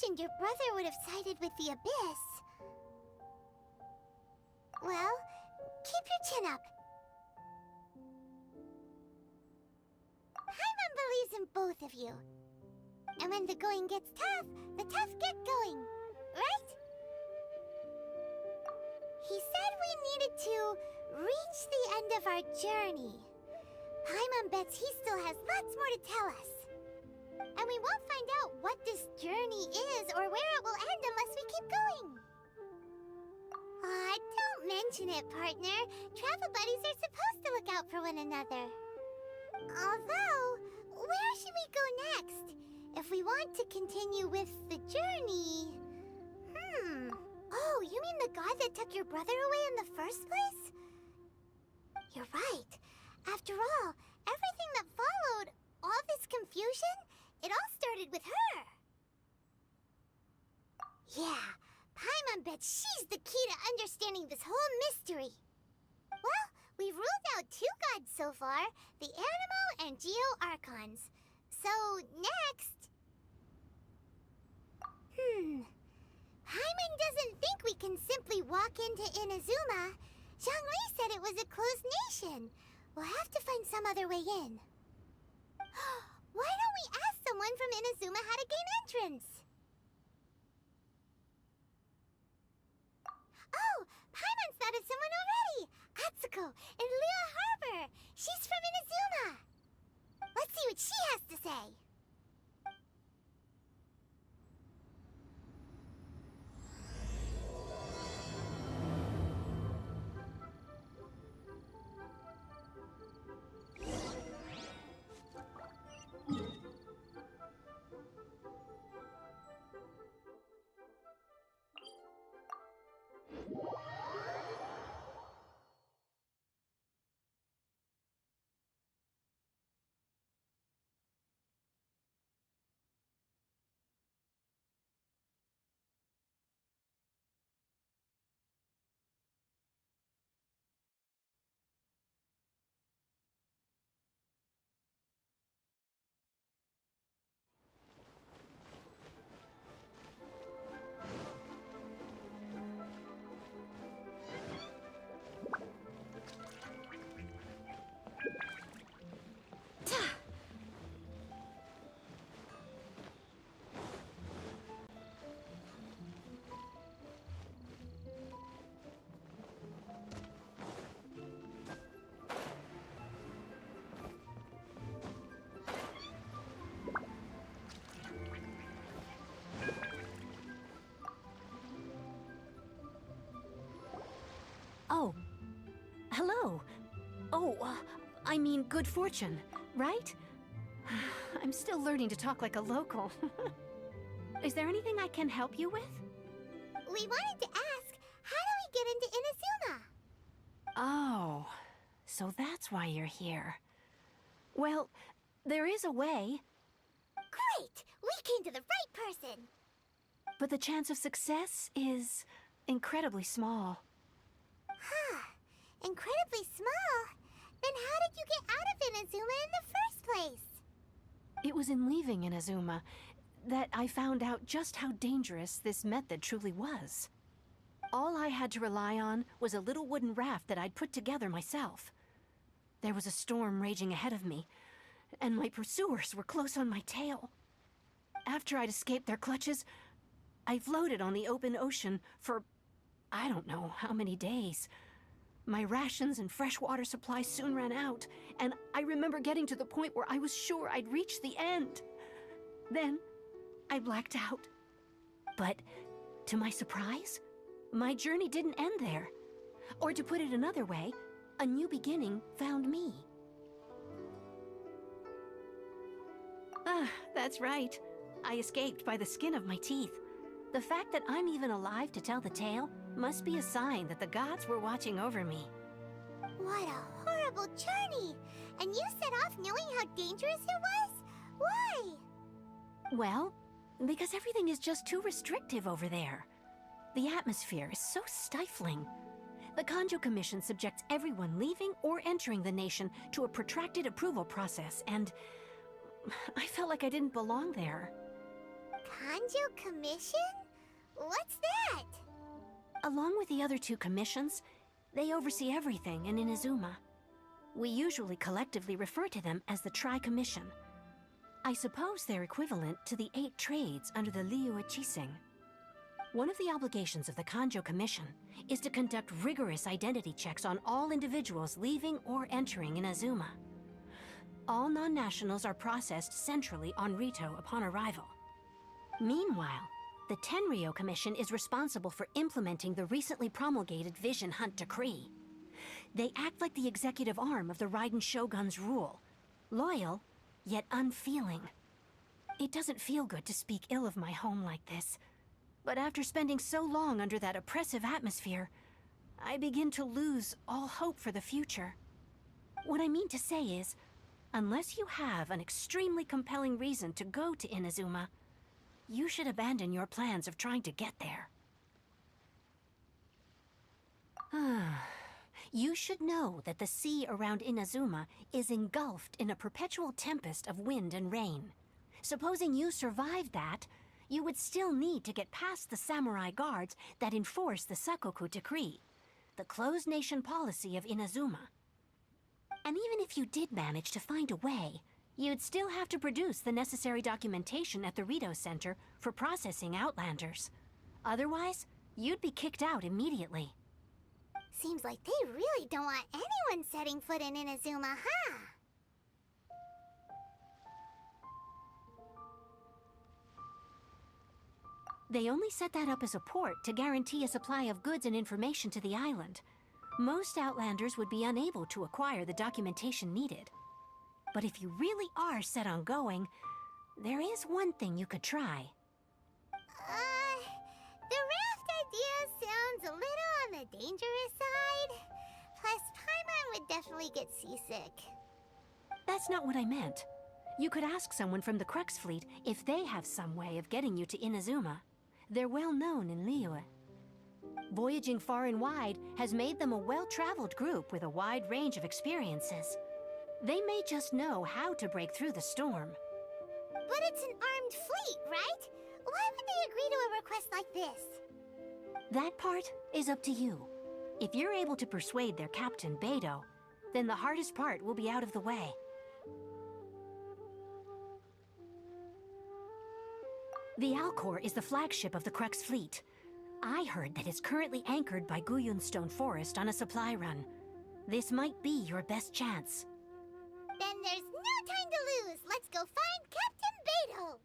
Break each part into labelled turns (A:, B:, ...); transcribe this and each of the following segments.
A: imagined your brother would have sided with the Abyss. Well, keep your chin up. Paimon believes in both of you. And when the going gets tough, the tough get going, right? He said we needed to reach the end of our journey. Paimon bets he still has lots more to tell us. And we won't find out what this journey is or where it will end unless we keep going. Aw, don't mention it, partner. Travel buddies are supposed to look out for one another. Although, where should we go next? If we want to continue with the journey... Oh, you mean the god that took your brother away in the first place? You're right. After all, everything that followed, all this confusion, it all started with her. Yeah, Paimon bets she's the key to understanding this whole mystery. Well, we've ruled out 2 gods so far, the Animo and Geo Archons. So, next... Paimon doesn't think we can simply walk into Inazuma. Zhongli said it was a closed nation. We'll have to find some other way in. Why don't we ask someone from Inazuma how to gain entrance? Oh, Paimon's thought of someone already! Atsuko in Liyue Harbor! She's from Inazuma! Let's see what she has to say!
B: Oh. Hello. Oh, I mean good fortune, right? I'm still learning to talk like a local. Is there anything I can help you with?
A: We wanted to ask, how do we get into Inazuma?
B: Oh, so that's why you're here. Well, there is a way.
A: Great! We came to the right person!
B: But the chance of success is incredibly small.
A: Huh. Incredibly small? Then how did you get out of Inazuma in the first place?
B: It was in leaving Inazuma that I found out just how dangerous this method truly was. All I had to rely on was a little wooden raft that I'd put together myself. There was a storm raging ahead of me, and my pursuers were close on my tail. After I'd escaped their clutches, I floated on the open ocean for I don't know how many days. My rations and fresh water supply soon ran out, and I remember getting to the point where I was sure I'd reached the end. Then, I blacked out. But, to my surprise, my journey didn't end there. Or to put it another way, a new beginning found me. Ah, that's right. I escaped by the skin of my teeth. The fact that I'm even alive to tell the tale must be a sign that the gods were watching over me.
A: What a horrible journey! And you set off knowing how dangerous it was? Why?
B: Well, because everything is just too restrictive over there. The atmosphere is so stifling. The Kanjo Commission subjects everyone leaving or entering the nation to a protracted approval process, and I felt like I didn't belong there.
A: Kanjo Commission? What's that?
B: Along with the other two commissions, they oversee everything in Inazuma. We usually collectively refer to them as the Tri-Commission. I suppose they're equivalent to the 8 trades under the Liyue Chising. One of the obligations of the Kanjo Commission is to conduct rigorous identity checks on all individuals leaving or entering Inazuma. All non-nationals are processed centrally on Rito upon arrival. Meanwhile, the Tenryo Commission is responsible for implementing the recently promulgated Vision Hunt Decree. They act like the executive arm of the Raiden Shogun's rule, loyal, yet unfeeling. It doesn't feel good to speak ill of my home like this, but after spending so long under that oppressive atmosphere, I begin to lose all hope for the future. What I mean to say is, unless you have an extremely compelling reason to go to Inazuma, you should abandon your plans of trying to get there. You should know that the sea around Inazuma is engulfed in a perpetual tempest of wind and rain. Supposing you survived that, you would still need to get past the samurai guards that enforce the Sakoku Decree, the closed nation policy of Inazuma. And even if you did manage to find a way, you'd still have to produce the necessary documentation at the Rito Center for processing Outlanders. Otherwise, you'd be kicked out immediately.
A: Seems like they really don't want anyone setting foot in Inazuma, huh?
B: They only set that up as a port to guarantee a supply of goods and information to the island. Most Outlanders would be unable to acquire the documentation needed. But if you really are set on going, there is one thing you could try.
A: The raft idea sounds a little on the dangerous side. Plus, Paimon would definitely get seasick.
B: That's not what I meant. You could ask someone from the Crux fleet if they have some way of getting you to Inazuma. They're well known in Liyue. Voyaging far and wide has made them a well-traveled group with a wide range of experiences. They may just know how to break through the storm.
A: But it's an armed fleet, right? Why would they agree to a request like this?
B: That part is up to you. If you're able to persuade their captain, Beidou, then the hardest part will be out of the way. The Alcor is the flagship of the Crux fleet. I heard that it's currently anchored by Guyunstone Forest on a supply run. This might be your best chance.
A: Then there's no time to lose. Let's go find Captain Beidou.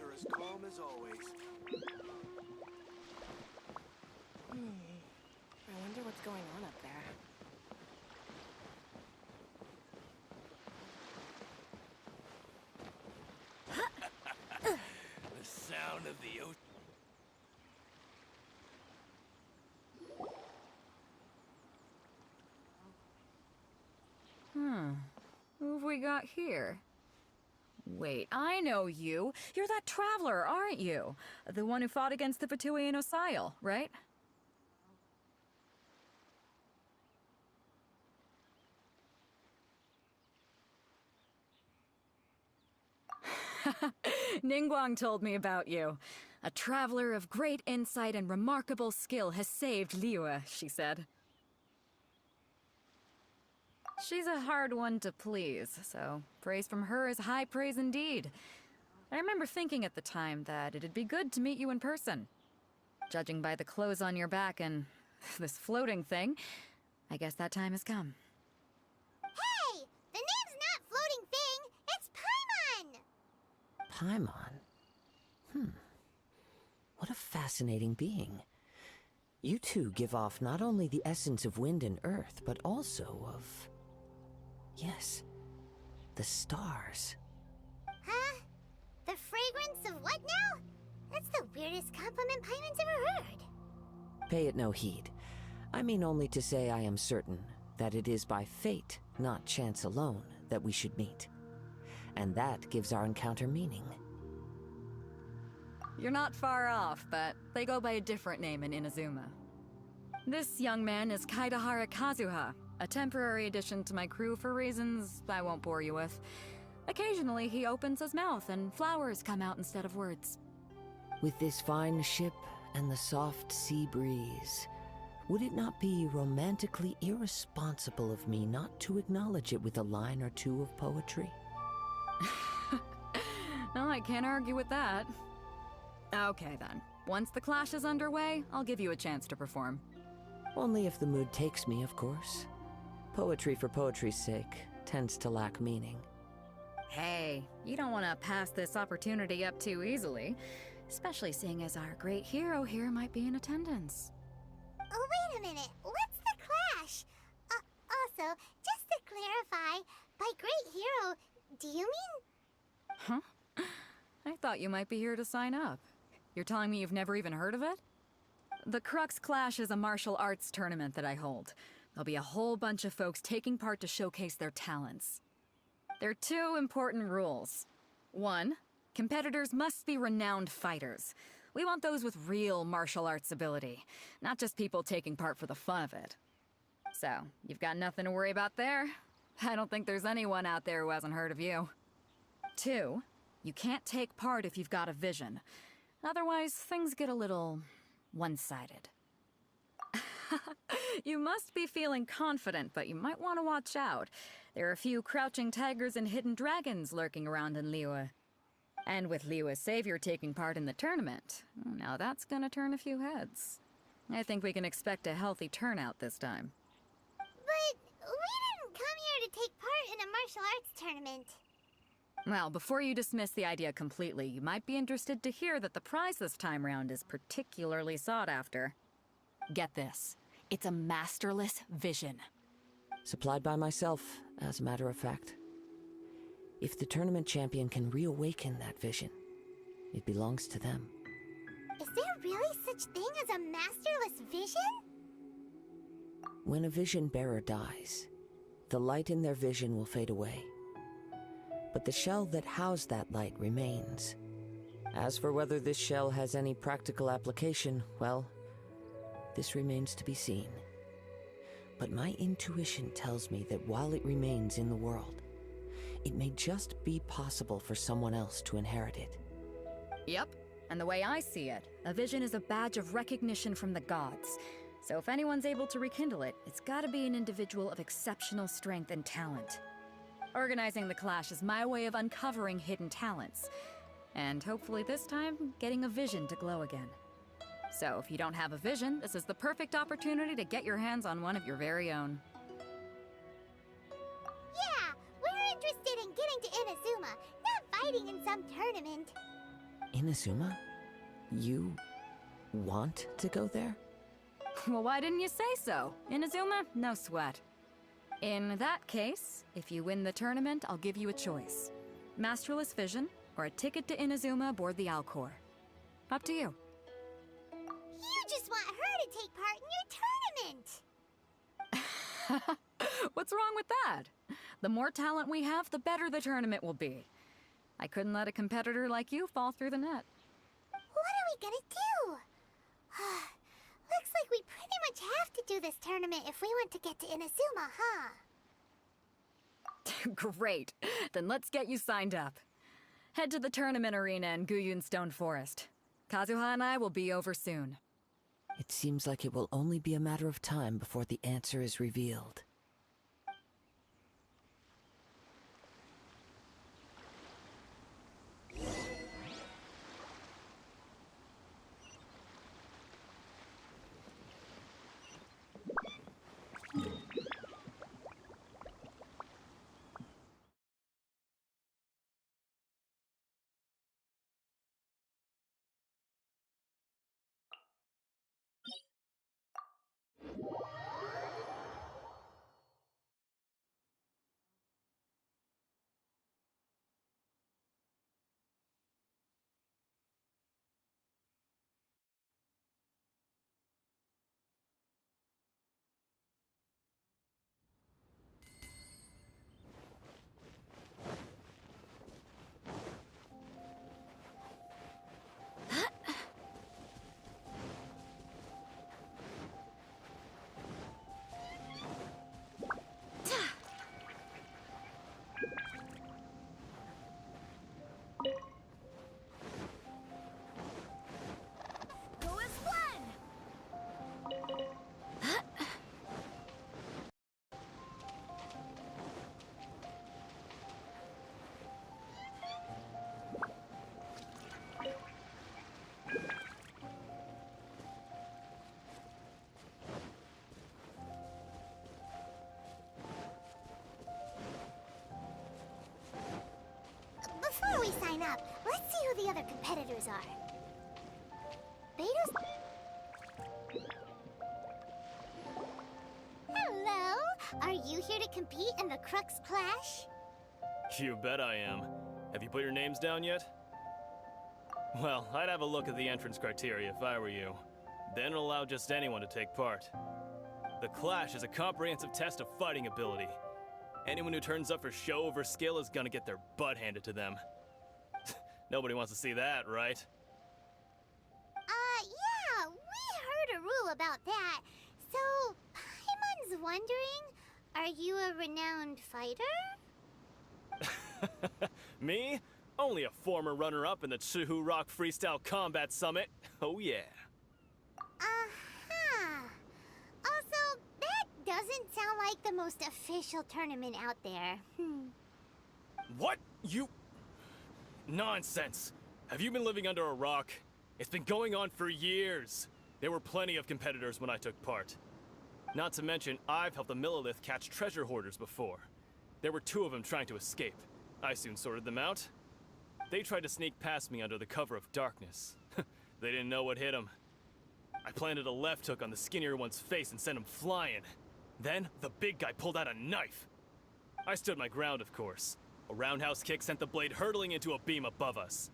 C: are as calm as always.
D: I wonder what's going on up there.
C: The sound of the ocean.
E: Who have we got here? Wait, I know you. You're that traveler, aren't you? The one who fought against the Fatui and Osile, right? Ningguang told me about you. A traveler of great insight and remarkable skill has saved Liyue, she said. She's a hard one to please, so praise from her is high praise indeed. I remember thinking at the time that it'd be good to meet you in person. Judging by the clothes on your back and this floating thing, I guess that time has come.
A: Hey! The name's not Floating Thing! It's Paimon!
F: Paimon? What a fascinating being. You two give off not only the essence of wind and earth, but also of... yes, the stars.
A: Huh? The fragrance of what now? That's the weirdest compliment Paimon's ever heard.
F: Pay it no heed. I mean only to say I am certain that it is by fate, not chance alone, that we should meet. And that gives our encounter meaning.
E: You're not far off, but they go by a different name in Inazuma. This young man is Kaidahara Kazuha, a temporary addition to my crew for reasons I won't bore you with. Occasionally, he opens his mouth and flowers come out instead of words.
F: With this fine ship and the soft sea breeze, would it not be romantically irresponsible of me not to acknowledge it with a line or two of poetry?
E: No, I can't argue with that. Okay then. Once the clash is underway, I'll give you a chance to perform.
F: Only if the mood takes me, of course. Poetry for poetry's sake tends to lack meaning.
E: Hey, you don't want to pass this opportunity up too easily, especially seeing as our great hero here might be in attendance.
A: Oh, wait a minute. What's the clash? Also, just to clarify, by great hero, do you mean...
E: Huh? I thought you might be here to sign up. You're telling me you've never even heard of it? The Crux Clash is a martial arts tournament that I hold. There'll be a whole bunch of folks taking part to showcase their talents. There are two important rules. One, competitors must be renowned fighters. We want those with real martial arts ability, not just people taking part for the fun of it. So, you've got nothing to worry about there. I don't think there's anyone out there who hasn't heard of you. Two, you can't take part if you've got a vision. Otherwise, things get a little one-sided. You must be feeling confident, but you might want to watch out. There are a few crouching tigers and hidden dragons lurking around in Liyue. And with Liyue's savior taking part in the tournament, now that's gonna turn a few heads. I think we can expect a healthy turnout this time.
A: But we didn't come here to take part in a martial arts tournament.
E: Well, before you dismiss the idea completely, you might be interested to hear that the prize this time round is particularly sought after. Get this. It's a masterless vision.
F: Supplied by myself, as a matter of fact. If the tournament champion can reawaken that vision, it belongs to them.
A: Is there really such thing as a masterless vision?
F: When a vision bearer dies, the light in their vision will fade away. But the shell that housed that light remains. As for whether this shell has any practical application, well, this remains to be seen. But my intuition tells me that while it remains in the world, it may just be possible for someone else to inherit it.
E: Yep, and the way I see it, a vision is a badge of recognition from the gods. So if anyone's able to rekindle it, it's gotta be an individual of exceptional strength and talent. Organizing the clash is my way of uncovering hidden talents. And hopefully this time, getting a vision to glow again. So if you don't have a vision, this is the perfect opportunity to get your hands on one of your very own.
A: Yeah, we're interested in getting to Inazuma, not fighting in some tournament.
F: Inazuma? You want to go there?
E: Well, why didn't you say so? Inazuma, no sweat. In that case, if you win the tournament, I'll give you a choice. Masterless Vision, or a ticket to Inazuma aboard the Alcor. Up to you.
A: You just want her to take part in your tournament!
E: What's wrong with that? The more talent we have, the better the tournament will be. I couldn't let a competitor like you fall through the net.
A: What are we gonna do? Looks like we pretty much have to do this tournament if we want to get to Inazuma, huh?
E: Great. Then let's get you signed up. Head to the tournament arena in Guyun Stone Forest. Kazuha and I will be over soon.
F: It seems like it will only be a matter of time before the answer is revealed.
A: Before we sign up, let's see who the other competitors are. Beta's... Hello! Are you here to compete in the Crux Clash?
C: You bet I am. Have you put your names down yet? Well, I'd have a look at the entrance criteria if I were you. Then allow just anyone to take part. The Clash is a comprehensive test of fighting ability. Anyone who turns up for show over skill is gonna get their butt handed to them. Nobody wants to see that, right?
A: Yeah, we heard a rule about that. So, Paimon's wondering, are you a renowned fighter?
C: Me? Only a former runner-up in the Chihu Rock Freestyle Combat Summit. Oh yeah.
A: Uh-huh. Also, that doesn't sound like the most official tournament out there.
C: What? You... Nonsense. Have you been living under a rock? It's been going on for years. There were plenty of competitors when I took part. Not to mention, I've helped the Millilith catch treasure hoarders before. There were 2 of them trying to escape. I soon sorted them out. They tried to sneak past me under the cover of darkness. They didn't know what hit them. I planted a left hook on the skinnier one's face and sent him flying. Then, the big guy pulled out a knife. I stood my ground, of course. A roundhouse kick sent the blade hurtling into a beam above us.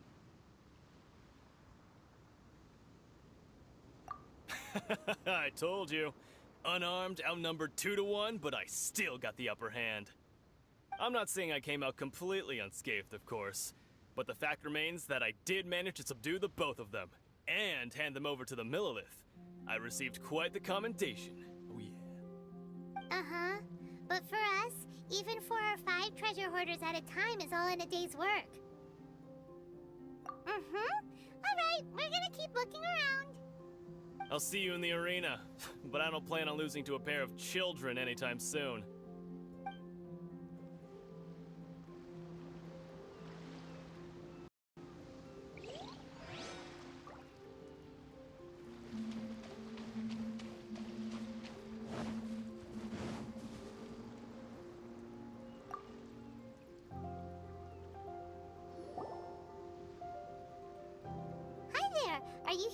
C: I told you. Unarmed, outnumbered 2 to 1, but I still got the upper hand. I'm not saying I came out completely unscathed, of course, but the fact remains that I did manage to subdue the both of them, and hand them over to the Millilith. I received quite the commendation. Oh yeah.
A: Uh-huh. But for us, even 4 or 5 treasure hoarders at a time is all in a day's work. Alright, we're gonna keep looking around.
C: I'll see you in the arena, but I don't plan on losing to a pair of children anytime soon.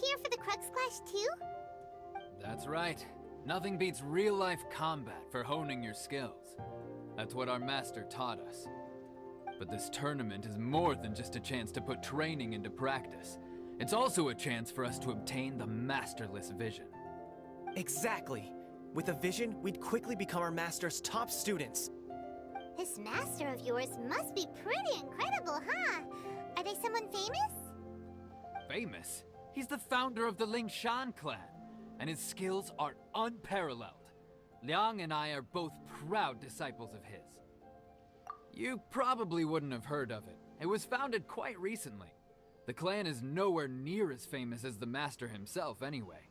A: here for the Crux Clash too?
G: That's right. Nothing beats real-life combat for honing your skills. That's what our master taught us. But this tournament is more than just a chance to put training into practice. It's also a chance for us to obtain the masterless vision.
H: Exactly. With a vision, we'd quickly become our master's top students.
A: This master of yours must be pretty incredible, huh? Are they someone famous?
G: Famous? He's the founder of the Lingshan clan, and his skills are unparalleled. Liang and I are both proud disciples of his. You probably wouldn't have heard of it. It was founded quite recently. The clan is nowhere near as famous as the master himself anyway.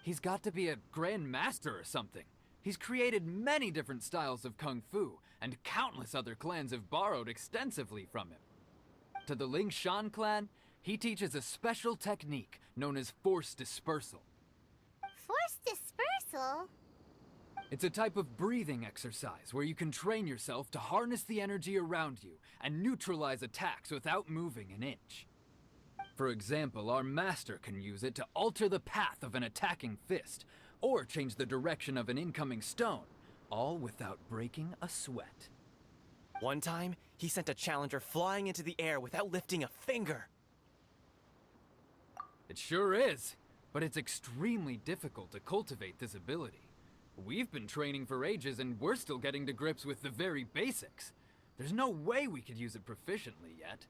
G: He's got to be a grand master or something. He's created many different styles of kung fu, and countless other clans have borrowed extensively from him. To the Lingshan clan, he teaches a special technique known as force dispersal.
A: Force dispersal?
G: It's a type of breathing exercise where you can train yourself to harness the energy around you and neutralize attacks without moving an inch. For example, our master can use it to alter the path of an attacking fist, or change the direction of an incoming stone, all without breaking a sweat.
H: One time, he sent a challenger flying into the air without lifting a finger.
G: It sure is, but it's extremely difficult to cultivate this ability. We've been training for ages and we're still getting to grips with the very basics. There's no way we could use it proficiently yet.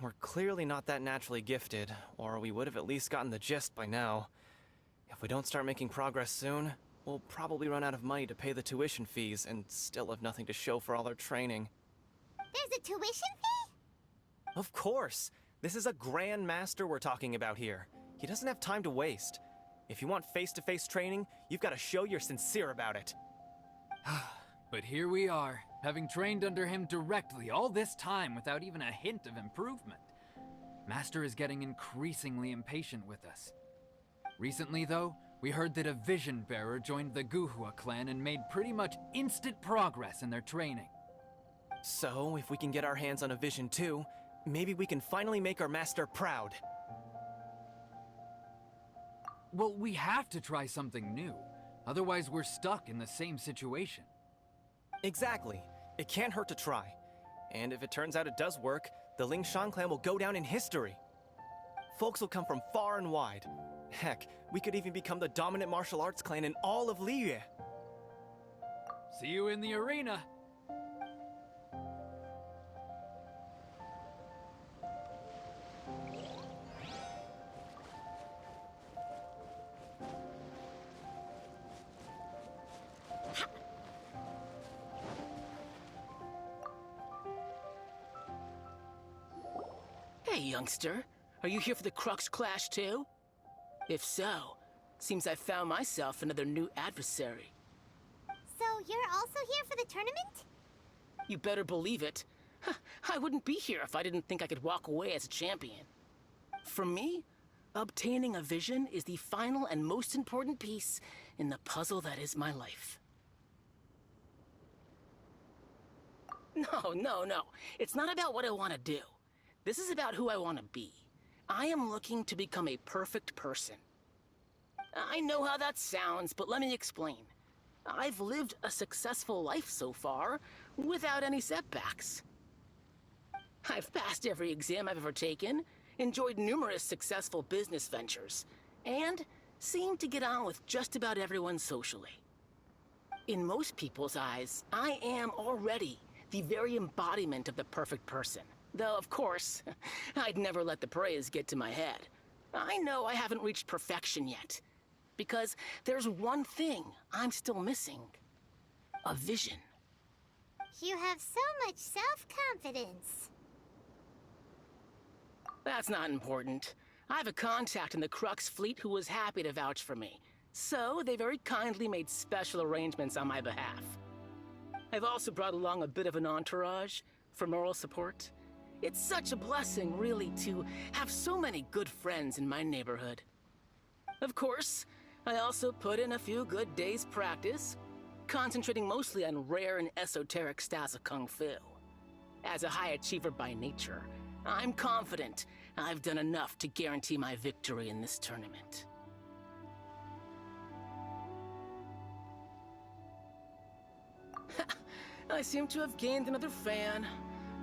H: We're clearly not that naturally gifted, or we would have at least gotten the gist by now. If we don't start making progress soon, we'll probably run out of money to pay the tuition fees and still have nothing to show for all our training.
A: There's a tuition fee?
H: Of course! This is a grand master we're talking about here. He doesn't have time to waste. If you want face-to-face training, you've got to show you're sincere about it.
G: But here we are, having trained under him directly all this time without even a hint of improvement. Master is getting increasingly impatient with us. Recently, though, we heard that a vision bearer joined the Guhua clan and made pretty much instant progress in their training.
H: So, if we can get our hands on a vision too, maybe we can finally make our master proud.
G: Well, we have to try something new. Otherwise, we're stuck in the same situation.
H: Exactly. It can't hurt to try. And if it turns out it does work, the Lingshan clan will go down in history. Folks will come from far and wide. Heck, we could even become the dominant martial arts clan in all of Liyue.
G: See you in the arena!
I: Hey, youngster. Are you here for the Crux Clash too? If so, seems I found myself another new adversary.
A: So you're also here for the tournament?
I: You better believe it. I wouldn't be here if I didn't think I could walk away as a champion. For me, obtaining a vision is the final and most important piece in the puzzle that is my life. No. It's not about what I want to do. This is about who I want to be. I am looking to become a perfect person. I know how that sounds, but let me explain. I've lived a successful life so far, without any setbacks. I've passed every exam I've ever taken, enjoyed numerous successful business ventures, and seemed to get on with just about everyone socially. In most people's eyes, I am already the very embodiment of the perfect person. Though, of course, I'd never let the praise get to my head. I know I haven't reached perfection yet, because there's one thing I'm still missing. A vision.
A: You have so much self-confidence.
I: That's not important. I have a contact in the Crux fleet who was happy to vouch for me, so they very kindly made special arrangements on my behalf. I've also brought along a bit of an entourage for moral support. It's such a blessing, really, to have so many good friends in my neighborhood. Of course, I also put in a few good days' practice, concentrating mostly on rare and esoteric styles of kung fu. As a high achiever by nature, I'm confident I've done enough to guarantee my victory in this tournament. I seem to have gained another fan.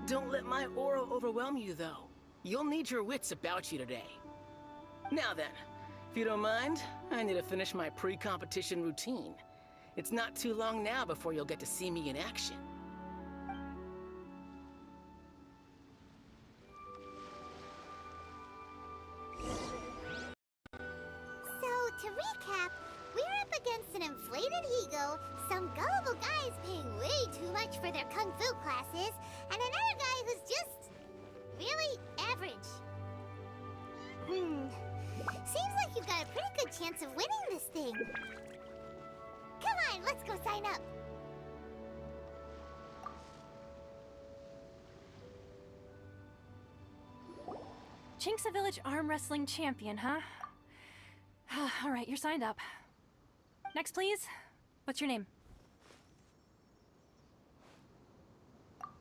I: Don't let my aura overwhelm you, though. You'll need your wits about you today. Now then, if you don't mind, I need to finish my pre-competition routine. It's not too long now before you'll get to see me in action.
A: So, to recap, we're up against an inflated ego, some gullible guys paying way too much for their kung fu classes, and another guy who's just really average. Seems like you've got a pretty good chance of winning this thing. Come on, let's go sign up.
B: Chinksa Village Arm Wrestling Champion, huh? All right, you're signed up. Next, please. What's your name?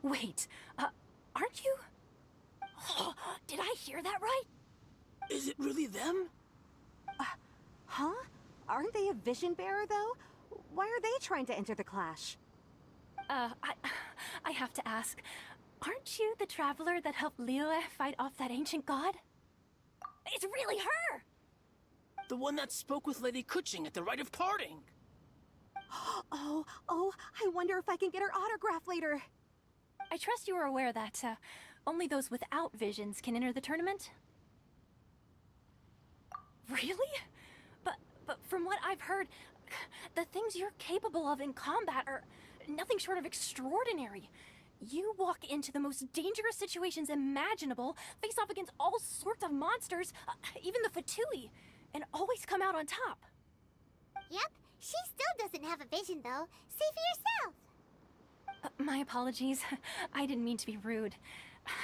B: Wait, aren't you? Did I hear that right?
I: Is it really them?
J: Huh? Aren't they a vision bearer, though? Why are they trying to enter the clash?
B: I have to ask, aren't you the traveler that helped Liyue fight off that ancient god? It's really her!
I: The one that spoke with Lady Kuching at the rite of parting.
J: Oh, I wonder if I can get her autograph later.
B: I trust you are aware that, only those without visions can enter the tournament? Really? But from what I've heard, the things you're capable of in combat are nothing short of extraordinary. You walk into the most dangerous situations imaginable, face off against all sorts of monsters, even the Fatui, and always come out on top.
A: Yep, she still doesn't have a vision, though. See for yourself.
B: My apologies. I didn't mean to be rude.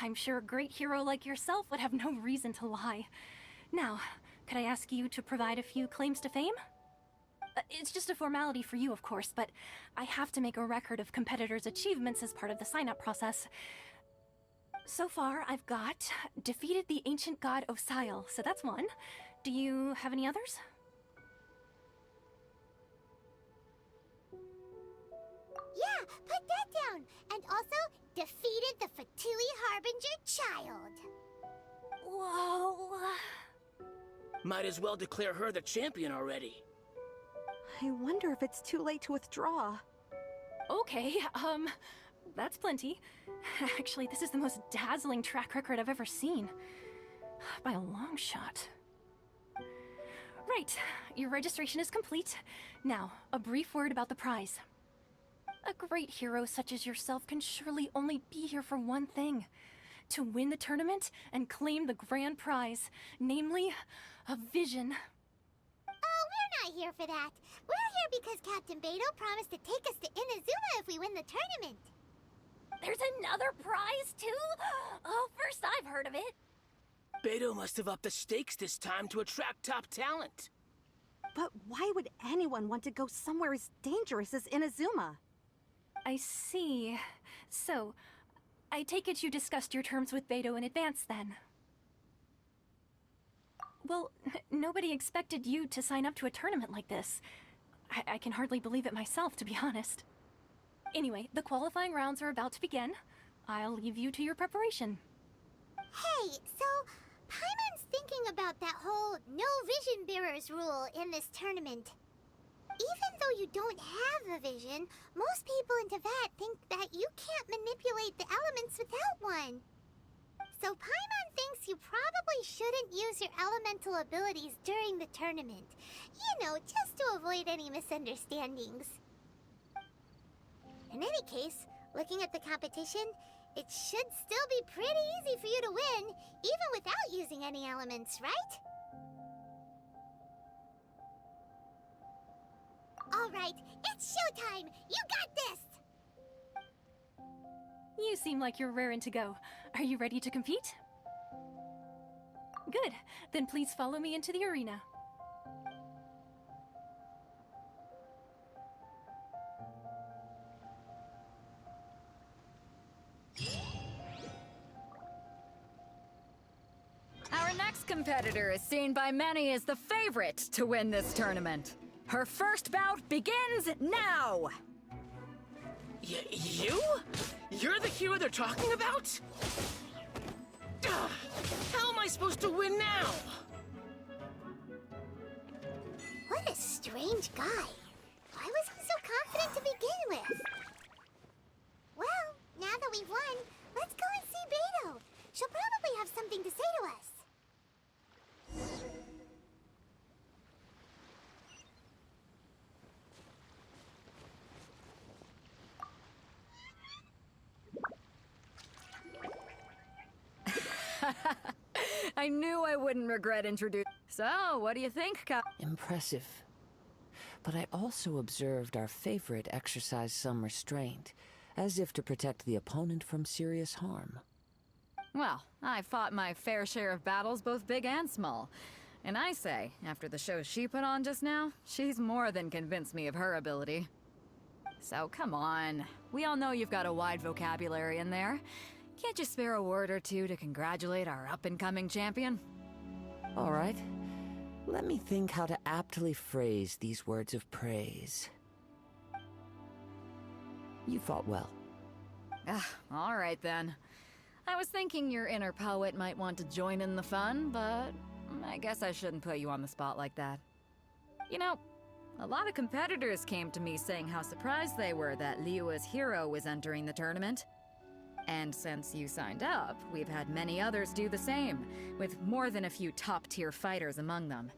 B: I'm sure a great hero like yourself would have no reason to lie. Now, could I ask you to provide a few claims to fame? It's just a formality for you, of course, but I have to make a record of competitors' achievements as part of the sign-up process. So far, I've got defeated the ancient god Osile, so that's one. Do you have any others?
A: Yeah, put that down. And also, defeated the Fatui Harbinger child.
B: Whoa.
I: Might as well declare her the champion already.
J: I wonder if it's too late to withdraw.
B: Okay, that's plenty. Actually, this is the most dazzling track record I've ever seen. By a long shot. Right, your registration is complete. Now, a brief word about the prize. A great hero such as yourself can surely only be here for one thing. To win the tournament and claim the grand prize, namely, a vision.
A: Oh, we're not here for that. We're here because Captain Beidou promised to take us to Inazuma if we win the tournament.
B: There's another prize, too? Oh, first I've heard of it.
I: Beidou must have upped the stakes this time to attract top talent.
J: But why would anyone want to go somewhere as dangerous as Inazuma?
B: I see. So, I take it you discussed your terms with Beidou in advance, then? Well, nobody expected you to sign up to a tournament like this. I can hardly believe it myself, to be honest. Anyway, the qualifying rounds are about to begin. I'll leave you to your preparation.
A: Hey, so Paimon's thinking about that whole no vision bearers rule in this tournament. Even though you don't have a vision, most people in Teyvat think that you can't manipulate the elements without one. So Paimon thinks you probably shouldn't use your elemental abilities during the tournament. You know, just to avoid any misunderstandings. In any case, looking at the competition, it should still be pretty easy for you to win, even without using any elements, right? All right, it's showtime! You got this!
B: You seem like you're raring to go. Are you ready to compete? Good. Then please follow me into the arena.
E: competitor is seen by many as the favorite to win this tournament. Her first bout begins now!
I: You? You're the hero they're talking about? How am I supposed to win now?
A: What a strange guy. Why was he so confident to begin with? Well, now that we've won, let's go and see Beto. She'll probably have something to say to us.
E: I knew I wouldn't regret introducing. So, what do you think,
F: Impressive. But I also observed our favorite exercise some restraint, as if to protect the opponent from serious harm.
E: Well, I fought my fair share of battles, both big and small. And I say, after the show she put on just now, she's more than convinced me of her ability. So come on. We all know you've got a wide vocabulary in there. Can't you spare a word or two to congratulate our up-and-coming champion?
F: All right. Let me think how to aptly phrase these words of praise. You fought well.
E: All right then. I was thinking your inner poet might want to join in the fun, but I guess I shouldn't put you on the spot like that. You know, a lot of competitors came to me saying how surprised they were that Liyue's hero was entering the tournament. And since you signed up, we've had many others do the same, with more than a few top-tier fighters among them.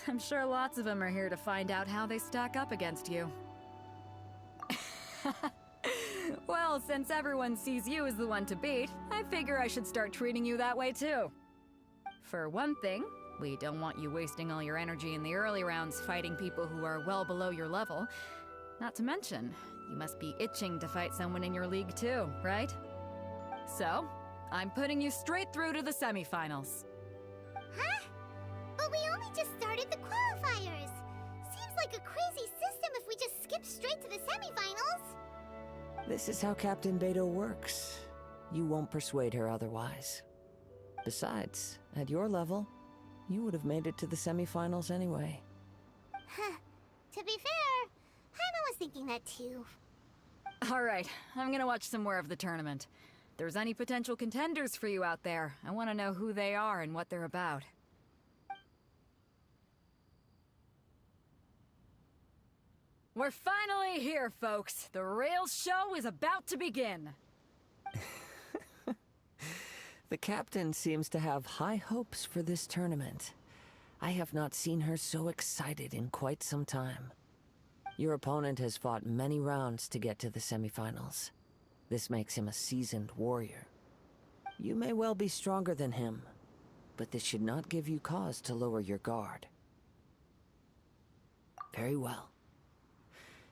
E: I'm sure lots of them are here to find out how they stack up against you. Well, since everyone sees you as the one to beat, I figure I should start treating you that way too. For one thing, we don't want you wasting all your energy in the early rounds fighting people who are well below your level. Not to mention, you must be itching to fight someone in your league too, right? So, I'm putting you straight through to the semifinals.
A: Huh? But we only just started the qualifiers. Seems like a crazy system if we just skip straight to the semifinals.
F: This is how Captain Beto works. You won't persuade her otherwise. Besides, at your level, you would have made it to the semifinals anyway.
A: Huh. To be fair, Hannah was thinking that too.
E: Alright, I'm gonna watch some more of the tournament. If there's any potential contenders for you out there, I want to know who they are and what they're about. We're finally here, folks. The real show is about to begin.
F: The captain seems to have high hopes for this tournament. I have not seen her so excited in quite some time. Your opponent has fought many rounds to get to the semifinals. This makes him a seasoned warrior. You may well be stronger than him, but this should not give you cause to lower your guard. Very well.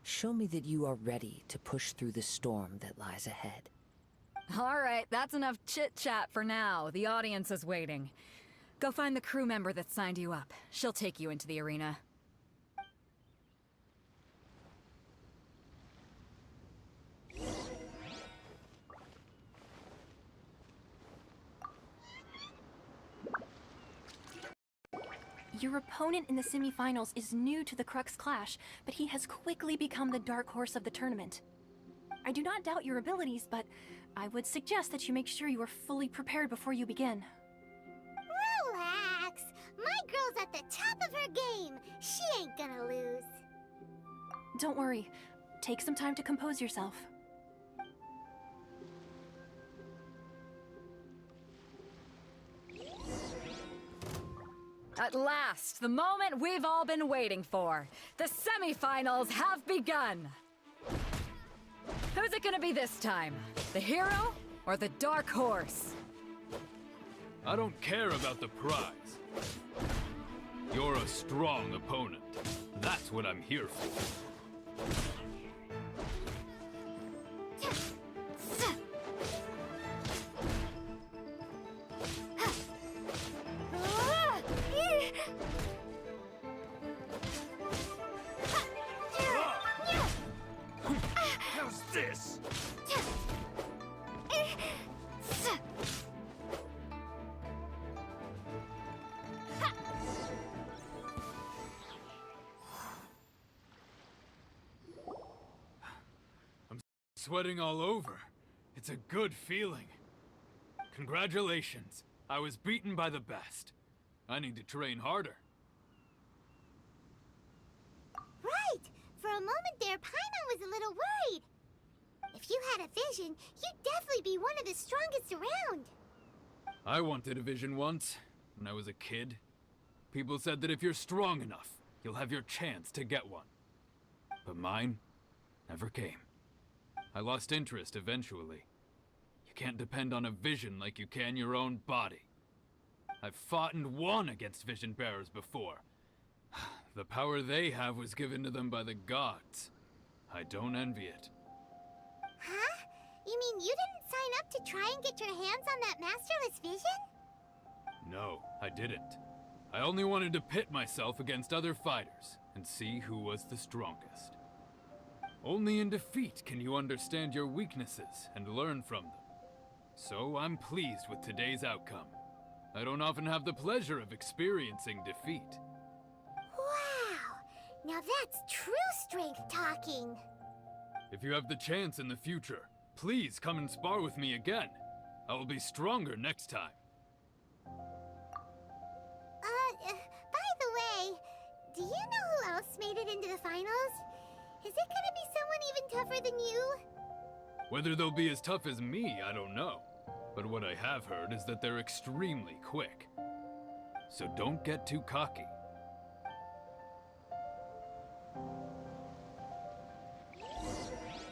F: Show me that you are ready to push through the storm that lies ahead.
E: Alright, that's enough chit-chat for now. The audience is waiting. Go find the crew member that signed you up. She'll take you into the arena.
B: Your opponent in the semifinals is new to the Crux Clash, but he has quickly become the dark horse of the tournament. I do not doubt your abilities, but I would suggest that you make sure you are fully prepared before you begin.
A: Relax. My girl's at the top of her game. She ain't gonna lose.
B: Don't worry. Take some time to compose yourself.
E: At last, the moment we've all been waiting for. The semifinals have begun. Who's it gonna be this time? The hero or the dark horse?
K: I don't care about the prize. You're a strong opponent. That's what I'm here for.
C: How's this?
K: sweating all over. It's a good feeling. Congratulations. I was beaten by the best. I need to train harder.
A: Right! For a moment there, Paimon was a little worried. If you had a vision, you'd definitely be one of the strongest around.
K: I wanted a vision once, when I was a kid. People said that if you're strong enough, you'll have your chance to get one. But mine never came. I lost interest eventually. You can't depend on a vision like you can your own body. I've fought and won against vision bearers before. The power they have was given to them by the gods. I don't envy it.
A: Huh? You mean you didn't sign up to try and get your hands on that masterless vision?
K: No, I didn't. I only wanted to pit myself against other fighters and see who was the strongest. Only in defeat can you understand your weaknesses and learn from them. So I'm pleased with today's outcome. I don't often have the pleasure of experiencing defeat.
A: Wow! Now that's true strength talking.
K: If you have the chance in the future, please come and spar with me again. I will be stronger next time.
A: By the way, do you know who else made it into the finals? Is it gonna be someone even tougher than you?
K: Whether they'll be as tough as me, I don't know. But what I have heard is that they're extremely quick. So don't get too cocky.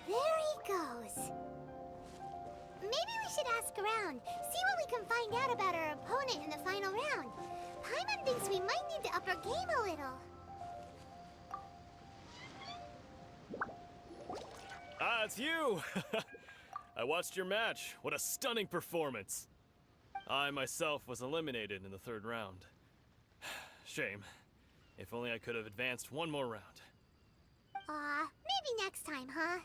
A: There he goes. Maybe we should ask around, see what we can find out about our opponent in the final round. Paimon thinks we might need to up our game a little.
C: Ah, it's you! I watched your match. What a stunning performance. I myself was eliminated in the third round. Shame. If only I could have advanced one more round.
A: Maybe next time, huh?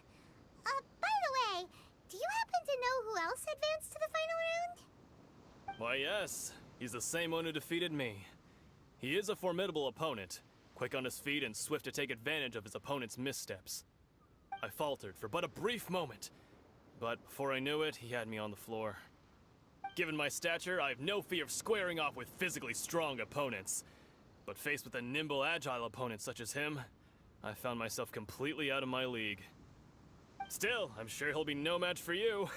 A: By the way, do you happen to know who else advanced to the final round?
C: Why, yes. He's the same one who defeated me. He is a formidable opponent, quick on his feet and swift to take advantage of his opponent's missteps. I faltered for but a brief moment, but before I knew it, he had me on the floor. Given my stature, I have no fear of squaring off with physically strong opponents. But faced with a nimble, agile opponent such as him, I found myself completely out of my league. Still, I'm sure he'll be no match for you.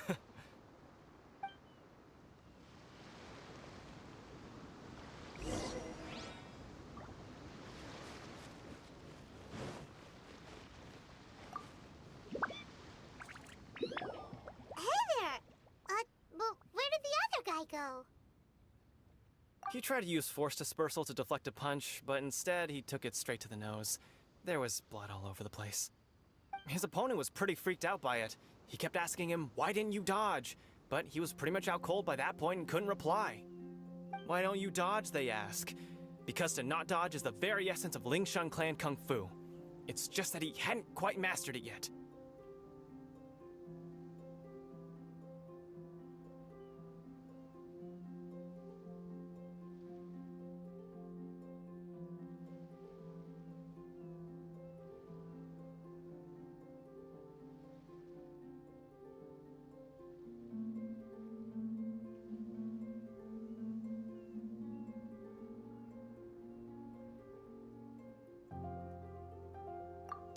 A: Go.
H: He tried to use force dispersal to deflect a punch, but instead he took it straight to the nose. There was blood all over the place. His opponent was pretty freaked out by it. He kept asking him, "Why didn't you dodge?" But he was pretty much out cold by that point and couldn't reply. "Why don't you dodge?" they ask. Because to not dodge is the very essence of Lingshan clan kung fu. It's just that he hadn't quite mastered it yet.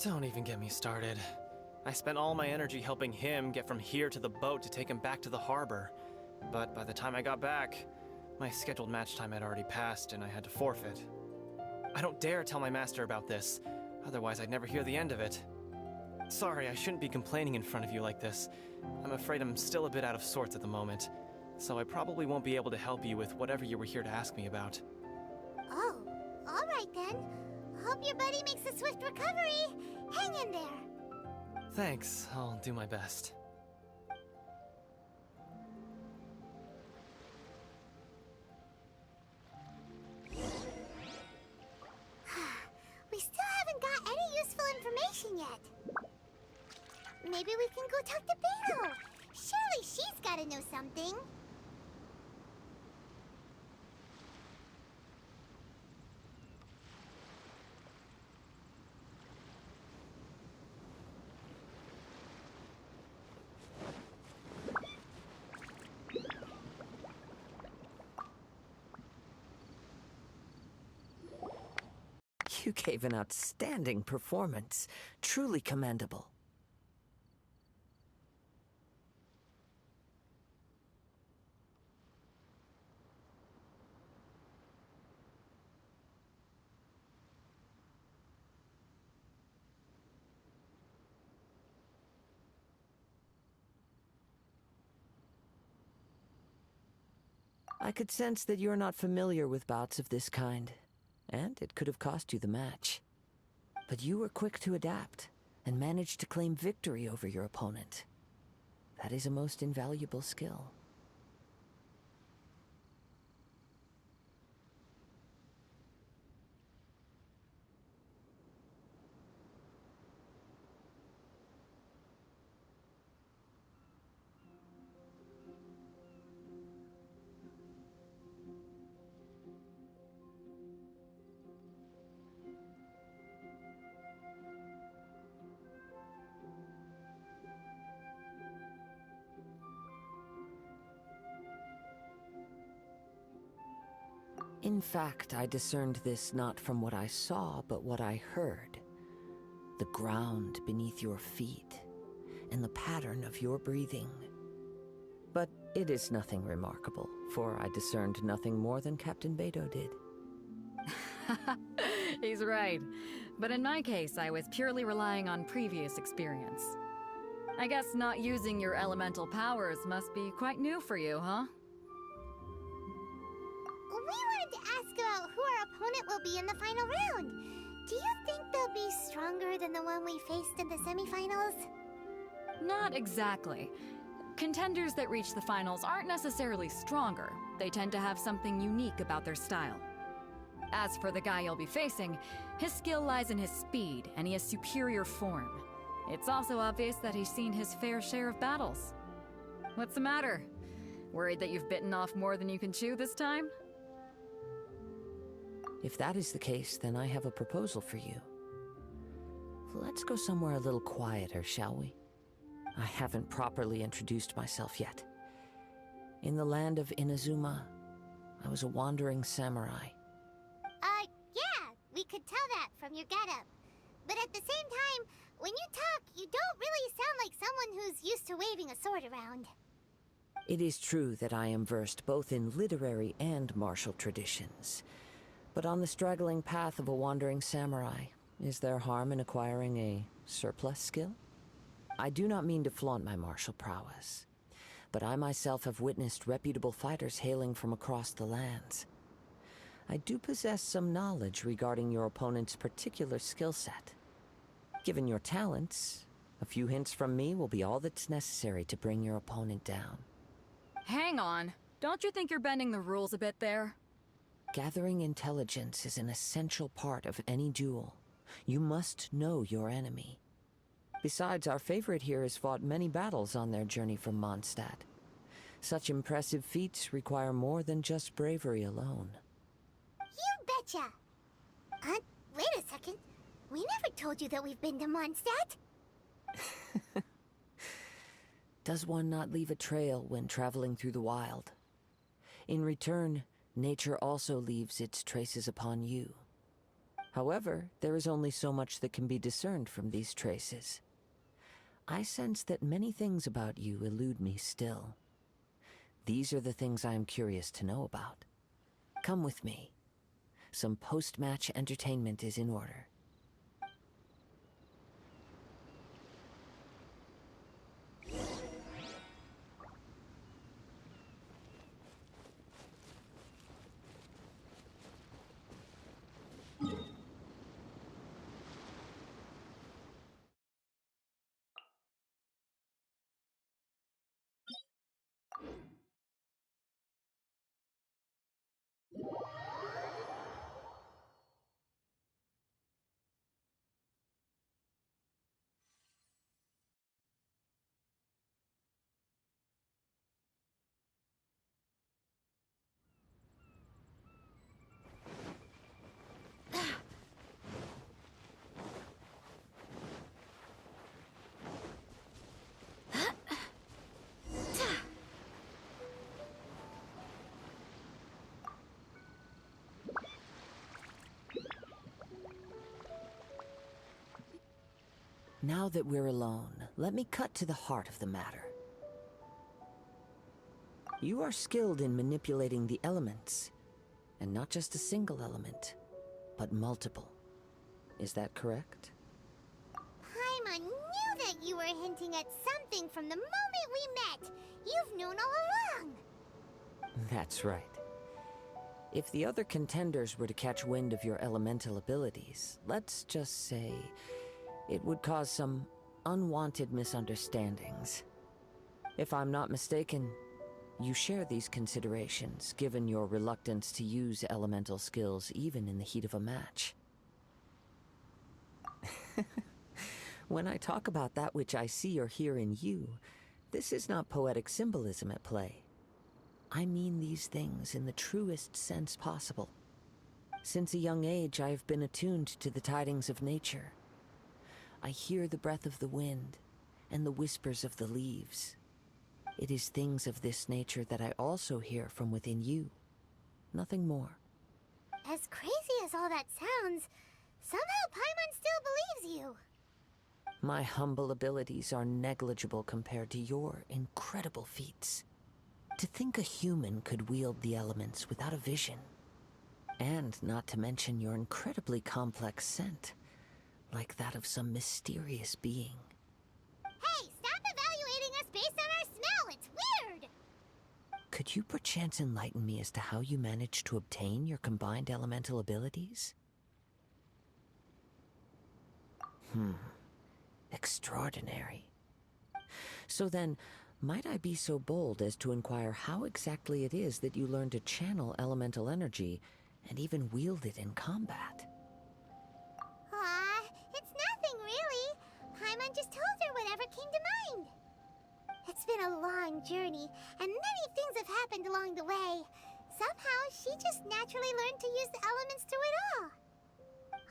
H: Don't even get me started. I spent all my energy helping him get from here to the boat to take him back to the harbor. But by the time I got back, my scheduled match time had already passed and I had to forfeit. I don't dare tell my master about this, otherwise I'd never hear the end of it. Sorry, I shouldn't be complaining in front of you like this. I'm afraid I'm still a bit out of sorts at the moment, so I probably won't be able to help you with whatever you were here to ask me about.
A: Oh, all right then. Hope your buddy makes a swift recovery. Hang in there.
H: Thanks, I'll do my best.
A: We still haven't got any useful information yet. Maybe we can go talk to Beto. Surely she's gotta know something.
F: You gave an outstanding performance. Truly commendable. I could sense that you're not familiar with bouts of this kind, and it could have cost you the match. But you were quick to adapt, and managed to claim victory over your opponent. That is a most invaluable skill. In fact, I discerned this not from what I saw, but what I heard. The ground beneath your feet, and the pattern of your breathing. But it is nothing remarkable, for I discerned nothing more than Captain Beto did.
E: He's right. But in my case, I was purely relying on previous experience. I guess not using your elemental powers must be quite new for you, huh?
A: We wanted to ask about who our opponent will be in the final round. Do you think they'll be stronger than the one we faced in the semifinals?
E: Not exactly. Contenders that reach the finals aren't necessarily stronger. They tend to have something unique about their style. As for the guy you'll be facing, his skill lies in his speed, and he has superior form. It's also obvious that he's seen his fair share of battles. What's the matter? Worried that you've bitten off more than you can chew this time?
F: If that is the case, then I have a proposal for you. Let's go somewhere a little quieter, shall we? I haven't properly introduced myself yet. In the land of Inazuma, I was a wandering samurai.
A: Yeah, we could tell that from your getup. But at the same time, when you talk, you don't really sound like someone who's used to waving a sword around.
F: It is true that I am versed both in literary and martial traditions. But on the straggling path of a wandering samurai, is there harm in acquiring a surplus skill? I do not mean to flaunt my martial prowess, but I myself have witnessed reputable fighters hailing from across the lands. I do possess some knowledge regarding your opponent's particular skill set. Given your talents, a few hints from me will be all that's necessary to bring your opponent down.
E: Hang on. Don't you think you're bending the rules a bit there?
F: Gathering intelligence is an essential part of any duel. You must know your enemy. Besides, our favorite here has fought many battles on their journey from Mondstadt. Such impressive feats require more than just bravery alone.
A: You betcha! Wait a second. We never told you that we've been to Mondstadt.
F: Does one not leave a trail when traveling through the wild? In return, nature also leaves its traces upon you. However, there is only so much that can be discerned from these traces. I sense that many things about you elude me still. These are the things I am curious to know about. Come with me. Some post-match entertainment is in order. Now that we're alone, let me cut to the heart of the matter. You are skilled in manipulating the elements, and not just a single element, but multiple. Is that correct?
A: Paimon knew that you were hinting at something from the moment we met. You've known all along.
F: That's right. If the other contenders were to catch wind of your elemental abilities, let's just say it would cause some unwanted misunderstandings. If I'm not mistaken, you share these considerations, given your reluctance to use elemental skills even in the heat of a match. When I talk about that which I see or hear in you, this is not poetic symbolism at play. I mean these things in the truest sense possible. Since a young age, I have been attuned to the tidings of nature. I hear the breath of the wind and the whispers of the leaves. It is things of this nature that I also hear from within you. Nothing more.
A: As crazy as all that sounds, somehow Paimon still believes you.
F: My humble abilities are negligible compared to your incredible feats. To think a human could wield the elements without a vision. And not to mention your incredibly complex scent, like that of some mysterious being.
A: Hey, stop evaluating us based on our smell! It's weird!
F: Could you perchance enlighten me as to how you managed to obtain your combined elemental abilities? Extraordinary. So then, might I be so bold as to inquire how exactly it is that you learned to channel elemental energy and even wield it in combat?
A: It's nothing really. Paimon just told her whatever came to mind. It's been a long journey, and many things have happened along the way. Somehow, she just naturally learned to use the elements through it all.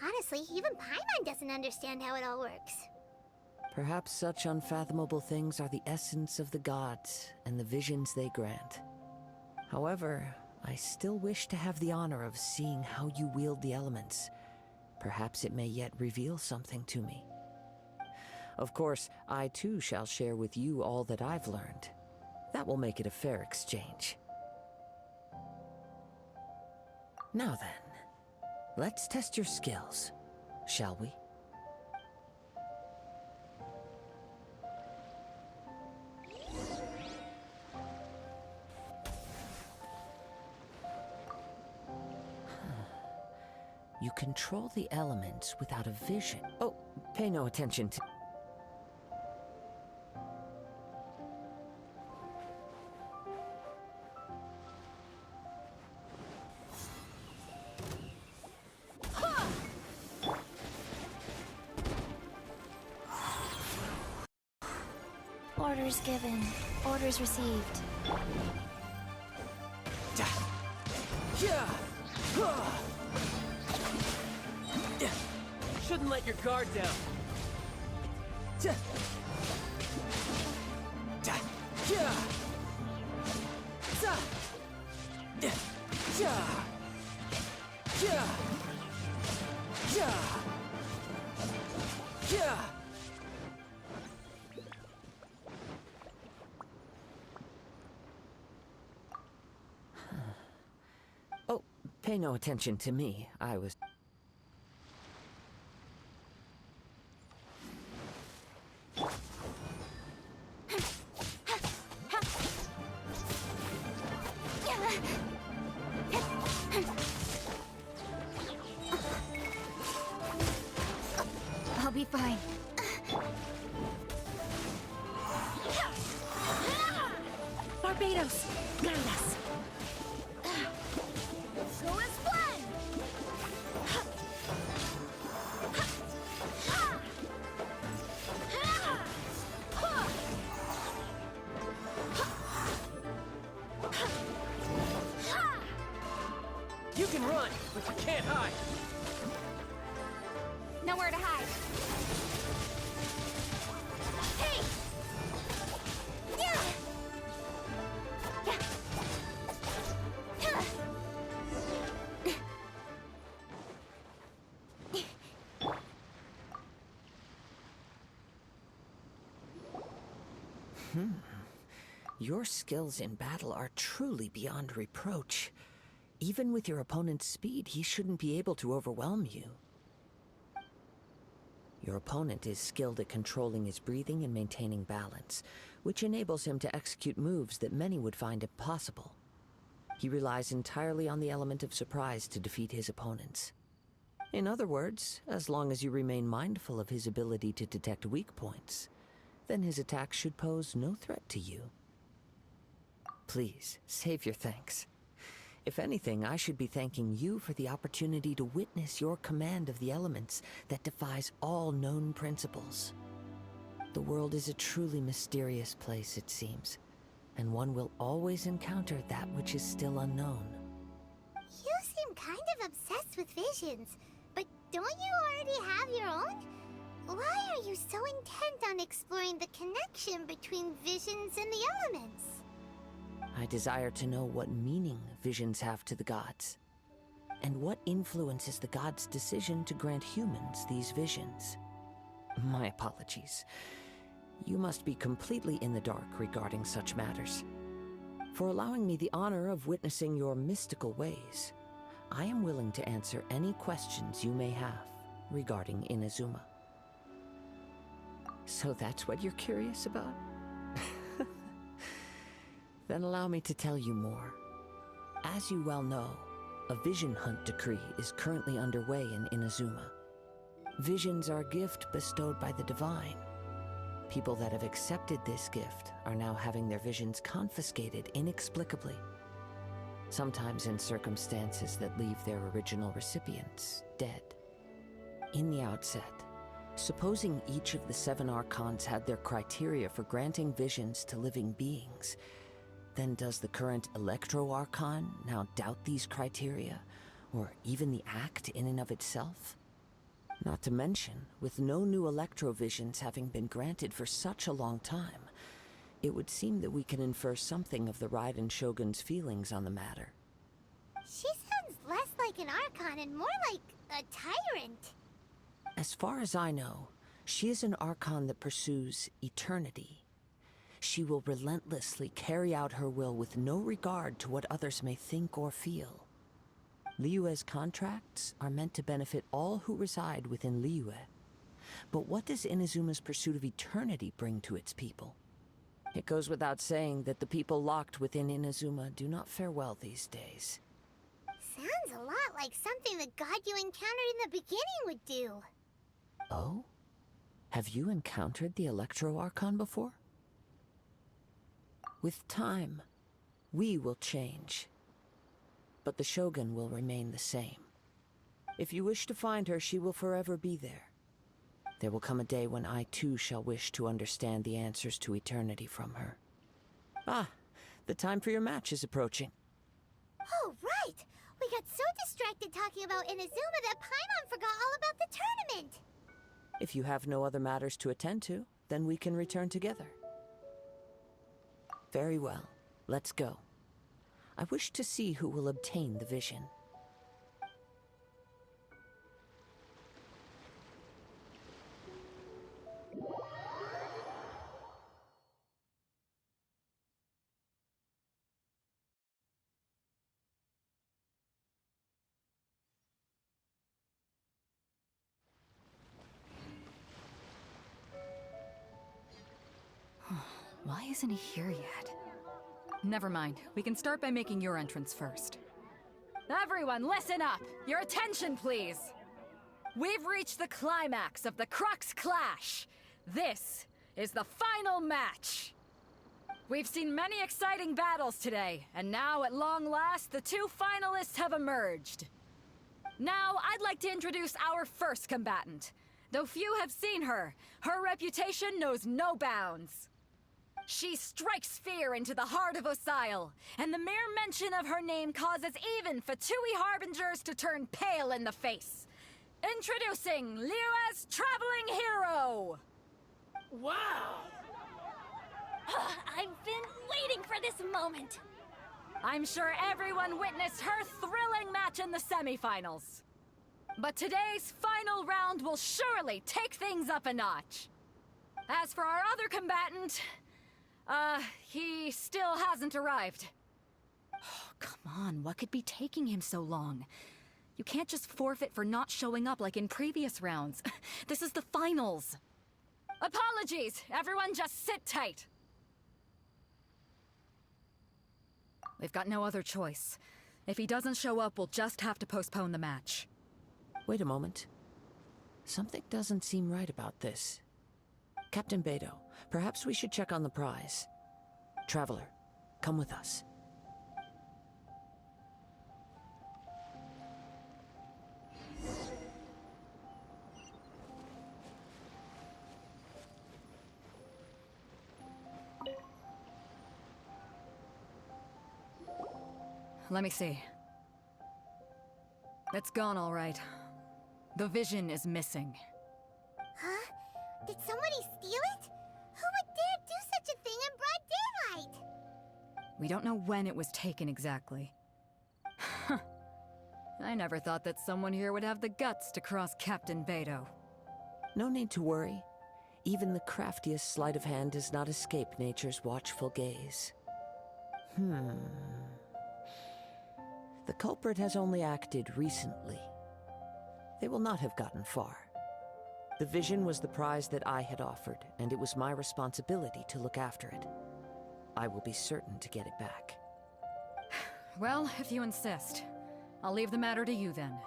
A: Honestly, even Paimon doesn't understand how it all works.
F: Perhaps such unfathomable things are the essence of the gods and the visions they grant. However, I still wish to have the honor of seeing how you wield the elements. Perhaps it may yet reveal something to me. Of course, I too shall share with you all that I've learned. That will make it a fair exchange. Now then, let's test your skills, shall we? You control the elements without a vision. Oh, pay no attention to...
L: Orders given. Orders received.
H: Shouldn't let your guard down.
F: Oh, pay no attention to me. I was...
L: I'll be fine.
B: Barbados, guide us.
A: Go as planned!
H: You can run, but you can't hide.
L: Nowhere to hide.
A: Hey!
F: Your skills in battle are truly beyond reproach. Even with your opponent's speed, he shouldn't be able to overwhelm you. Your opponent is skilled at controlling his breathing and maintaining balance, which enables him to execute moves that many would find impossible. He relies entirely on the element of surprise to defeat his opponents. In other words, as long as you remain mindful of his ability to detect weak points, then his attacks should pose no threat to you. Please, save your thanks. If anything, I should be thanking you for the opportunity to witness your command of the elements that defies all known principles. The world is a truly mysterious place, it seems, and one will always encounter that which is still unknown.
A: You seem kind of obsessed with visions, but don't you already have your own? Why are you so intent on exploring the connection between visions and the elements?
F: I desire to know what meaning visions have to the gods, and what influences the gods' decision to grant humans these visions. My apologies. You must be completely in the dark regarding such matters. For allowing me the honor of witnessing your mystical ways, I am willing to answer any questions you may have regarding Inazuma. So that's what you're curious about? Then allow me to tell you more. As you well know, a vision hunt decree is currently underway in Inazuma. Visions are a gift bestowed by the divine. People that have accepted this gift are now having their visions confiscated inexplicably, sometimes in circumstances that leave their original recipients dead. In the outset, supposing each of the 7 archons had their criteria for granting visions to living beings, then does the current Electro-Archon now doubt these criteria, or even the act in and of itself? Not to mention, with no new Electro-Visions having been granted for such a long time, it would seem that we can infer something of the Raiden Shogun's feelings on the matter.
A: She sounds less like an Archon and more like a tyrant.
F: As far as I know, she is an Archon that pursues eternity. She will relentlessly carry out her will with no regard to what others may think or feel. Liyue's contracts are meant to benefit all who reside within Liyue. But what does Inazuma's pursuit of eternity bring to its people? It goes without saying that the people locked within Inazuma do not fare well these days.
A: Sounds a lot like something the god you encountered in the beginning would do.
F: Oh? Have you encountered the Electro-Archon before? With time, we will change. But the Shogun will remain the same. If you wish to find her, she will forever be there. There will come a day when I too shall wish to understand the answers to eternity from her. Ah, the time for your match is approaching.
A: Oh, right! We got so distracted talking about Inazuma that Paimon forgot all about the tournament!
F: If you have no other matters to attend to, then we can return together. Very well. Let's go. I wish to see who will obtain the vision.
E: Why isn't he here yet? Never mind. We can start by making your entrance first. Everyone, listen up! Your attention, please! We've reached the climax of the Crux Clash! This is the final match! We've seen many exciting battles today, and now, at long last, the 2 finalists have emerged. Now, I'd like to introduce our first combatant. Though few have seen her, her reputation knows no bounds. She strikes fear into the heart of Osile, and the mere mention of her name causes even Fatui Harbingers to turn pale in the face. Introducing Liyue's traveling hero!
I: Wow!
L: I've been waiting for this moment.
E: I'm sure everyone witnessed her thrilling match in the semifinals. But today's final round will surely take things up a notch. As for our other combatant, He still hasn't arrived. Oh, come on, what could be taking him so long? You can't just forfeit for not showing up like in previous rounds. This is the finals. Apologies! Everyone just sit tight! We've got no other choice. If he doesn't show up, we'll just have to postpone the match.
F: Wait a moment. Something doesn't seem right about this. Captain Beto, perhaps we should check on the prize. Traveler, come with us.
E: Let me see. It's gone all right. The vision is missing.
A: Huh? Did somebody steal it? Who would dare do such a thing in broad daylight?
E: We don't know when it was taken exactly. I never thought that someone here would have the guts to cross Captain Beto.
F: No need to worry. Even the craftiest sleight of hand does not escape nature's watchful gaze. The culprit has only acted recently. They will not have gotten far. The vision was the prize that I had offered, and it was my responsibility to look after it. I will be certain to get it back.
E: Well, if you insist. I'll leave the matter to you then.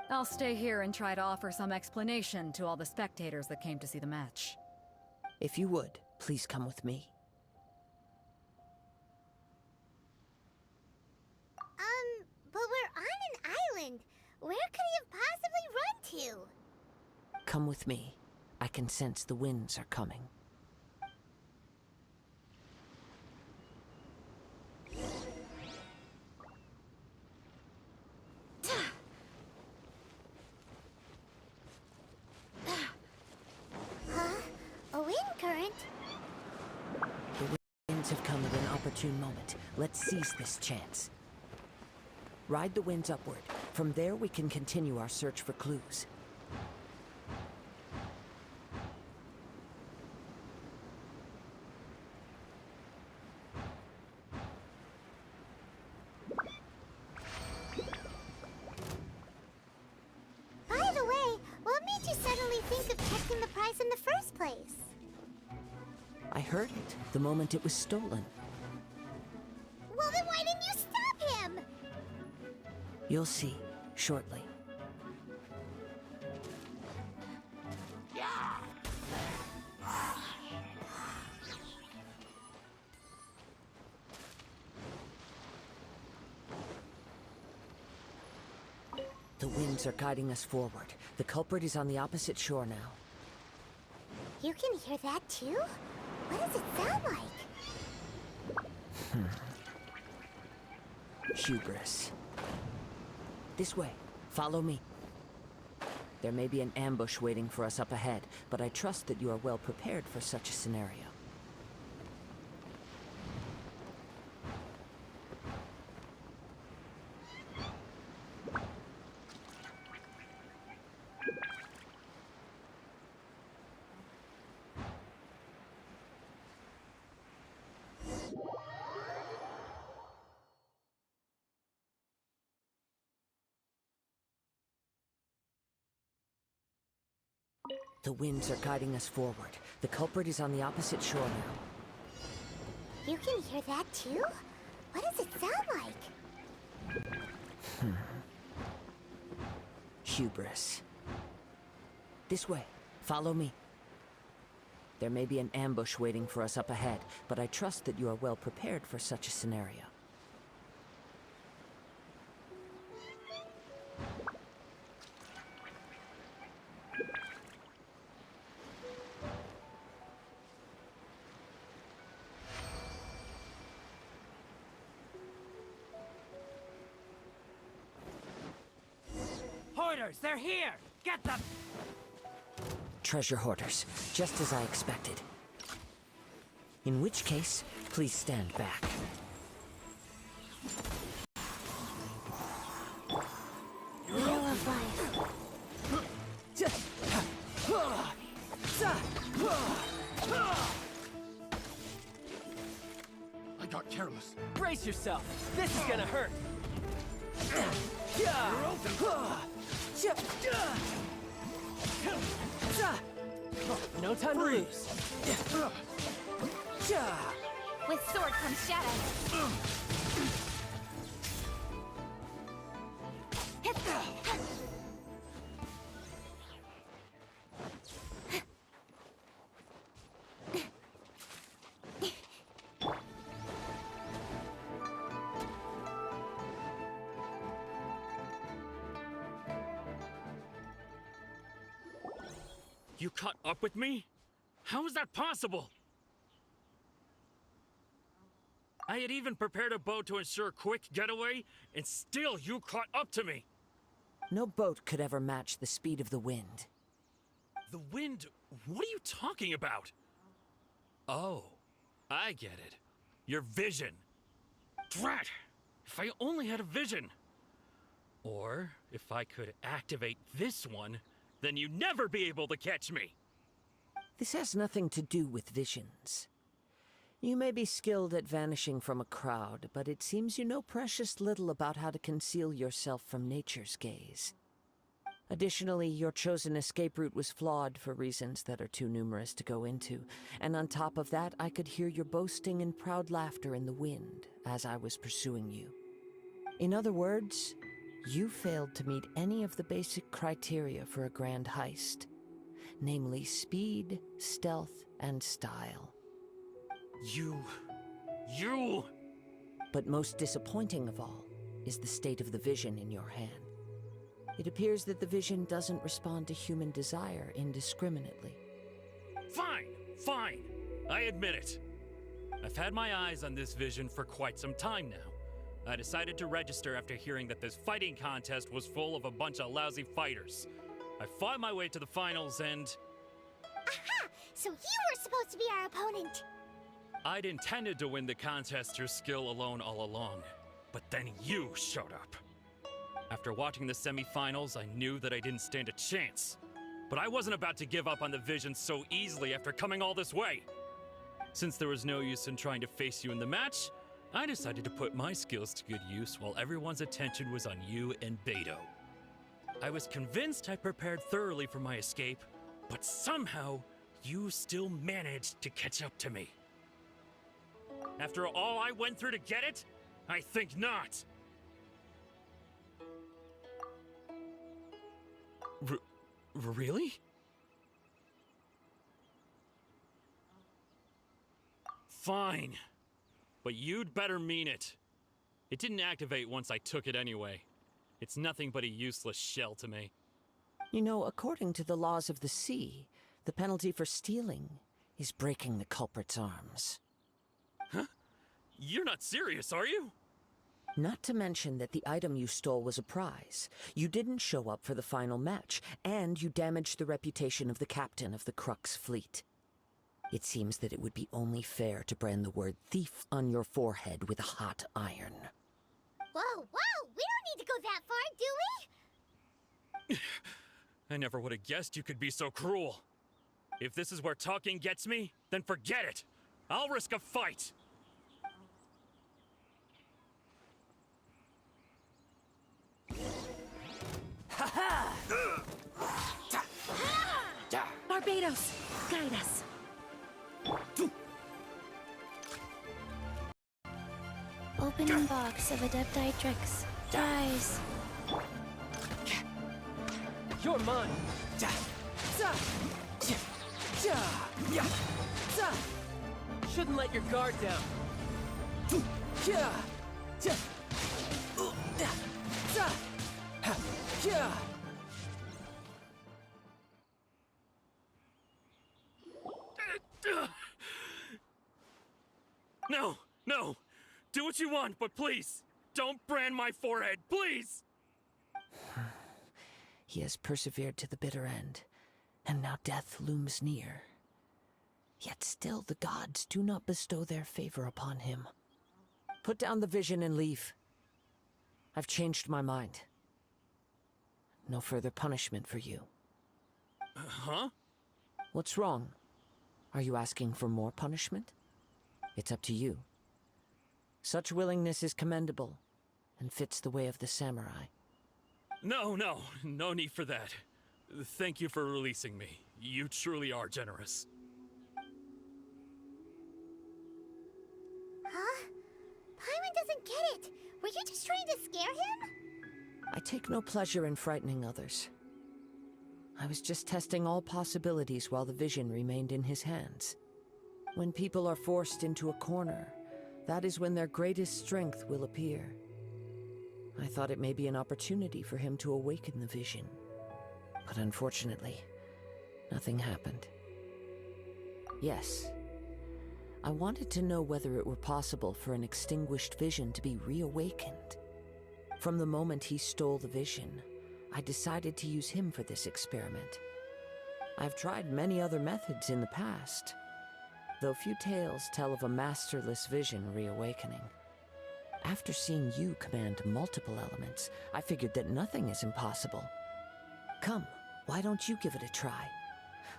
E: I'll stay here and try to offer some explanation to all the spectators that came to see the match.
F: If you would, please come with me.
A: But we're on an island. Where could he have possibly run to?
F: Come with me. I can sense the winds are coming.
A: Huh? A wind current?
F: The winds have come at an opportune moment. Let's seize this chance. Ride the winds upward. From there, we can continue our search for clues.
A: By the way, what made you suddenly think of checking the prize in the first place?
F: I heard it the moment it was stolen.
A: Well, then why didn't you stop him?
F: You'll see, shortly. The winds are guiding us forward. The culprit is on the opposite shore now.
A: You can hear that too? What does it sound like?
F: Hubris. This way. Follow me. There may be an ambush waiting for us up ahead, but I trust that you are well prepared for such a scenario. The winds are guiding us forward. The culprit is on the opposite shore now.
A: You can hear that too? What does it sound like?
F: Hubris. This way. Follow me. There may be an ambush waiting for us up ahead, but I trust that you are well prepared for such a scenario.
M: Hoarders, they're here! Get them!
F: Treasure hoarders, just as I expected. In which case, please stand back.
A: Wheel of Life.
M: Brace yourself. This is gonna hurt. No time to lose.
L: With sword comes shadow.
N: You caught up with me? How is that possible? I had even prepared a boat to ensure a quick getaway, and still you caught up to me!
F: No boat could ever match the speed of the wind.
N: The wind? What are you talking about? Oh, I get it. Your vision. Drat! If I only had a vision! Or, if I could activate this one, then you'd never be able to catch me!
F: This has nothing to do with visions. You may be skilled at vanishing from a crowd, but it seems you know precious little about how to conceal yourself from nature's gaze. Additionally, your chosen escape route was flawed for reasons that are too numerous to go into, and on top of that, I could hear your boasting and proud laughter in the wind as I was pursuing you. In other words, you failed to meet any of the basic criteria for a grand heist, namely speed, stealth, and style.
N: You...
F: But most disappointing of all is the state of the vision in your hand. It appears that the vision doesn't respond to human desire indiscriminately.
N: Fine. I admit it. I've had my eyes on this vision for quite some time now. I decided to register after hearing that this fighting contest was full of a bunch of lousy fighters. I fought my way to the finals and...
A: Aha! So you were supposed to be our opponent!
N: I'd intended to win the contest through skill alone all along, but then you showed up. After watching the semi-finals, I knew that I didn't stand a chance. But I wasn't about to give up on the vision so easily after coming all this way. Since there was no use in trying to face you in the match, I decided to put my skills to good use while everyone's attention was on you and Beto. I was convinced I prepared thoroughly for my escape, but somehow you still managed to catch up to me. After all I went through to get it? I think not. Really? Fine. But you'd better mean it. It didn't activate once I took it anyway. It's nothing but a useless shell to me.
F: You know, according to the laws of the sea, the penalty for stealing is breaking the culprit's arms.
N: Huh? You're not serious, are you?
F: Not to mention that the item you stole was a prize. You didn't show up for the final match, and you damaged the reputation of the captain of the Crux fleet. It seems that it would be only fair to brand the word thief on your forehead with a hot iron.
A: Whoa! We don't need to go that far, do we?
N: I never would have guessed you could be so cruel. If this is where talking gets me, then forget it. I'll risk a fight.
B: Barbados, guide us.
L: Opening box of Adeptitrix. Rise.
M: You're mine. Shouldn't let your guard down.
N: No! Do what you want, but please, don't brand my forehead, please!
F: He has persevered to the bitter end, and now death looms near. Yet still the gods do not bestow their favor upon him. Put down the vision and leave. I've changed my mind. No further punishment for you.
N: Huh?
F: What's wrong? Are you asking for more punishment? It's up to you. Such willingness is commendable, and fits the way of the samurai.
N: No need for that. Thank you for releasing me. You truly are generous.
A: Huh? Paimon doesn't get it. Were you just trying to scare him?
F: I take no pleasure in frightening others. I was just testing all possibilities while the vision remained in his hands. When people are forced into a corner, that is when their greatest strength will appear. I thought it may be an opportunity for him to awaken the vision. But unfortunately, nothing happened. Yes, I wanted to know whether it were possible for an extinguished vision to be reawakened. From the moment he stole the vision, I decided to use him for this experiment. I've tried many other methods in the past, though few tales tell of a masterless vision reawakening. After seeing you command multiple elements, I figured that nothing is impossible. Come, why don't you give it a try?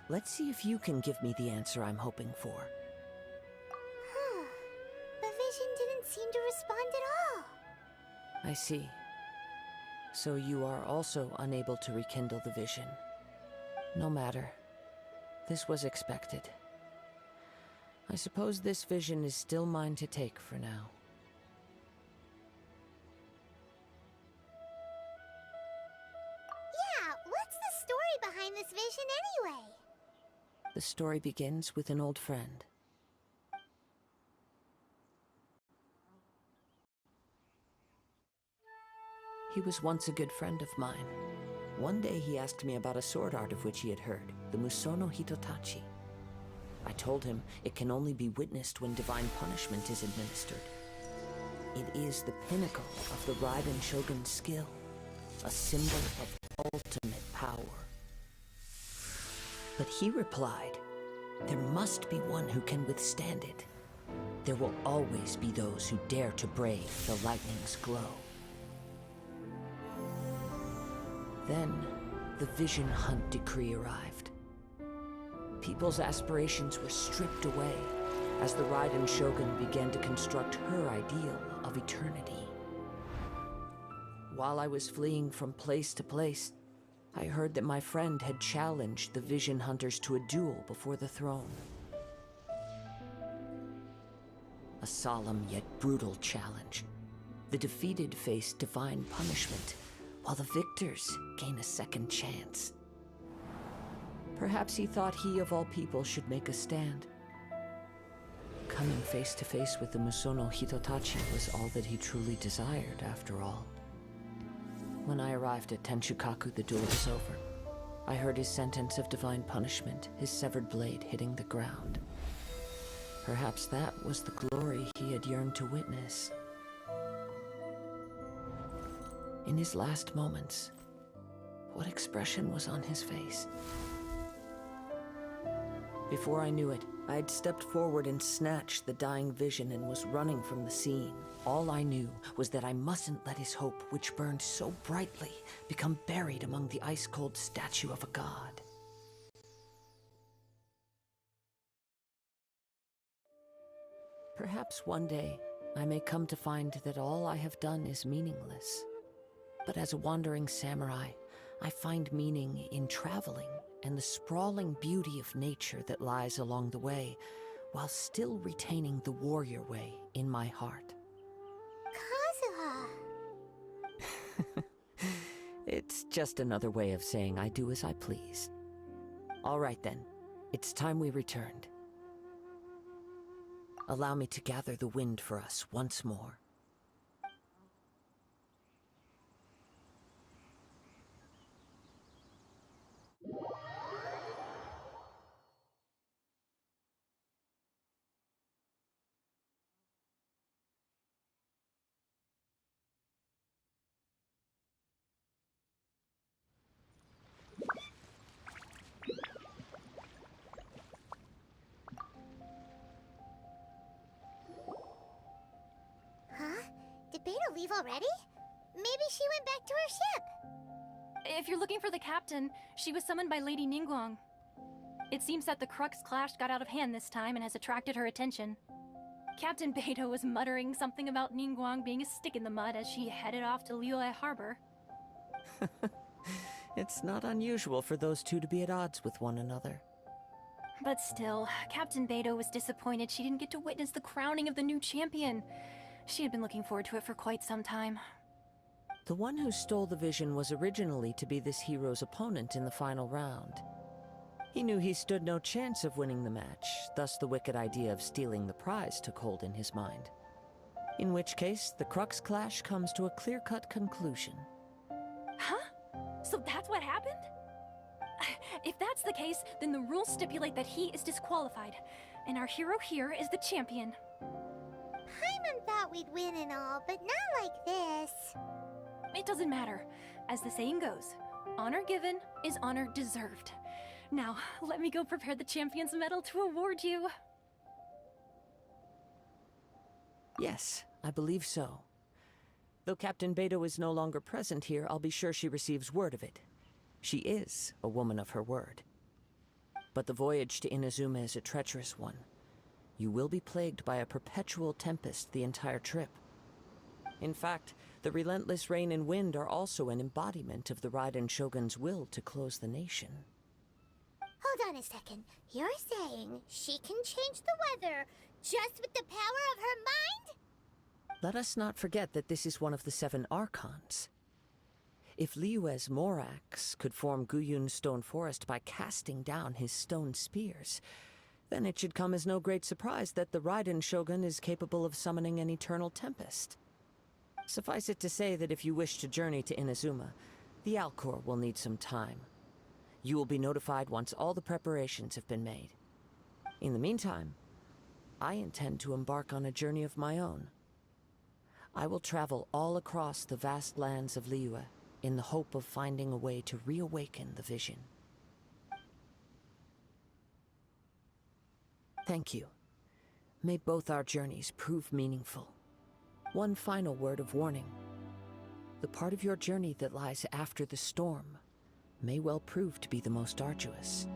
F: Let's see if you can give me the answer I'm hoping for.
A: The vision didn't seem to respond at all.
F: I see. So you are also unable to rekindle the vision. No matter. This was expected. I suppose this vision is still mine to take for now.
A: Yeah, what's the story behind this vision anyway?
F: The story begins with an old friend. He was once a good friend of mine. One day he asked me about a sword art of which he had heard, the Musono Hitotachi. I told him it can only be witnessed when divine punishment is administered. It is the pinnacle of the Raiden Shogun's skill, a symbol of ultimate power. But he replied, there must be one who can withstand it. There will always be those who dare to brave the lightning's glow. Then, the Vision Hunt decree arrived. People's aspirations were stripped away as the Raiden Shogun began to construct her ideal of eternity. While I was fleeing from place to place, I heard that my friend had challenged the Vision Hunters to a duel before the throne. A solemn yet brutal challenge. The defeated face divine punishment, while the victors gain a second chance. Perhaps he thought he of all people should make a stand. Coming face to face with the Musono Hitotachi was all that he truly desired, after all. When I arrived at Tenshukaku, the duel was over. I heard his sentence of divine punishment, his severed blade hitting the ground. Perhaps that was the glory he had yearned to witness. In his last moments, what expression was on his face? Before I knew it, I had stepped forward and snatched the dying vision and was running from the scene. All I knew was that I mustn't let his hope, which burned so brightly, become buried among the ice-cold statue of a god. Perhaps one day, I may come to find that all I have done is meaningless. But as a wandering samurai, I find meaning in traveling and the sprawling beauty of nature that lies along the way, while still retaining the warrior way in my heart.
A: Kazuha!
F: It's just another way of saying I do as I please. All right then, it's time we returned. Allow me to gather the wind for us once more.
A: Huh? Did Beta leave already? Maybe she went back to her ship.
L: If you're looking for the captain, she was summoned by Lady Ningguang. It seems that the Crux clash got out of hand this time and has attracted her attention. Captain Beidou was muttering something about Ningguang being a stick in the mud as she headed off to Liyue Harbor.
F: It's not unusual for those two to be at odds with one another.
L: But still, Captain Beidou was disappointed she didn't get to witness the crowning of the new champion. She had been looking forward to it for quite some time.
F: The one who stole the vision was originally to be this hero's opponent in the final round. He knew he stood no chance of winning the match, thus the wicked idea of stealing the prize took hold in his mind. In which case, the Crux clash comes to a clear-cut conclusion.
L: Huh? So that's what happened? If that's the case, then the rules stipulate that he is disqualified, and our hero here is the champion.
A: Paimon thought we'd win and all, but not like this.
L: It doesn't matter. As the saying goes, honor given is honor deserved. Now, let me go prepare the champion's medal to award you.
F: Yes, I believe so. Though Captain Beidou is no longer present here, I'll be sure she receives word of it. She is a woman of her word. But the voyage to Inazuma is a treacherous one. You will be plagued by a perpetual tempest the entire trip. In fact, the relentless rain and wind are also an embodiment of the Raiden Shogun's will to close the nation.
A: Hold on a second. You're saying she can change the weather just with the power of her mind?
F: Let us not forget that this is one of the 7 Archons. If Liyue's Morax could form Guyun's stone forest by casting down his stone spears, then it should come as no great surprise that the Raiden Shogun is capable of summoning an eternal tempest. Suffice it to say that if you wish to journey to Inazuma, the Alcor will need some time. You will be notified once all the preparations have been made. In the meantime, I intend to embark on a journey of my own. I will travel all across the vast lands of Liyue in the hope of finding a way to reawaken the vision. Thank you. May both our journeys prove meaningful. One final word of warning. The part of your journey that lies after the storm may well prove to be the most arduous.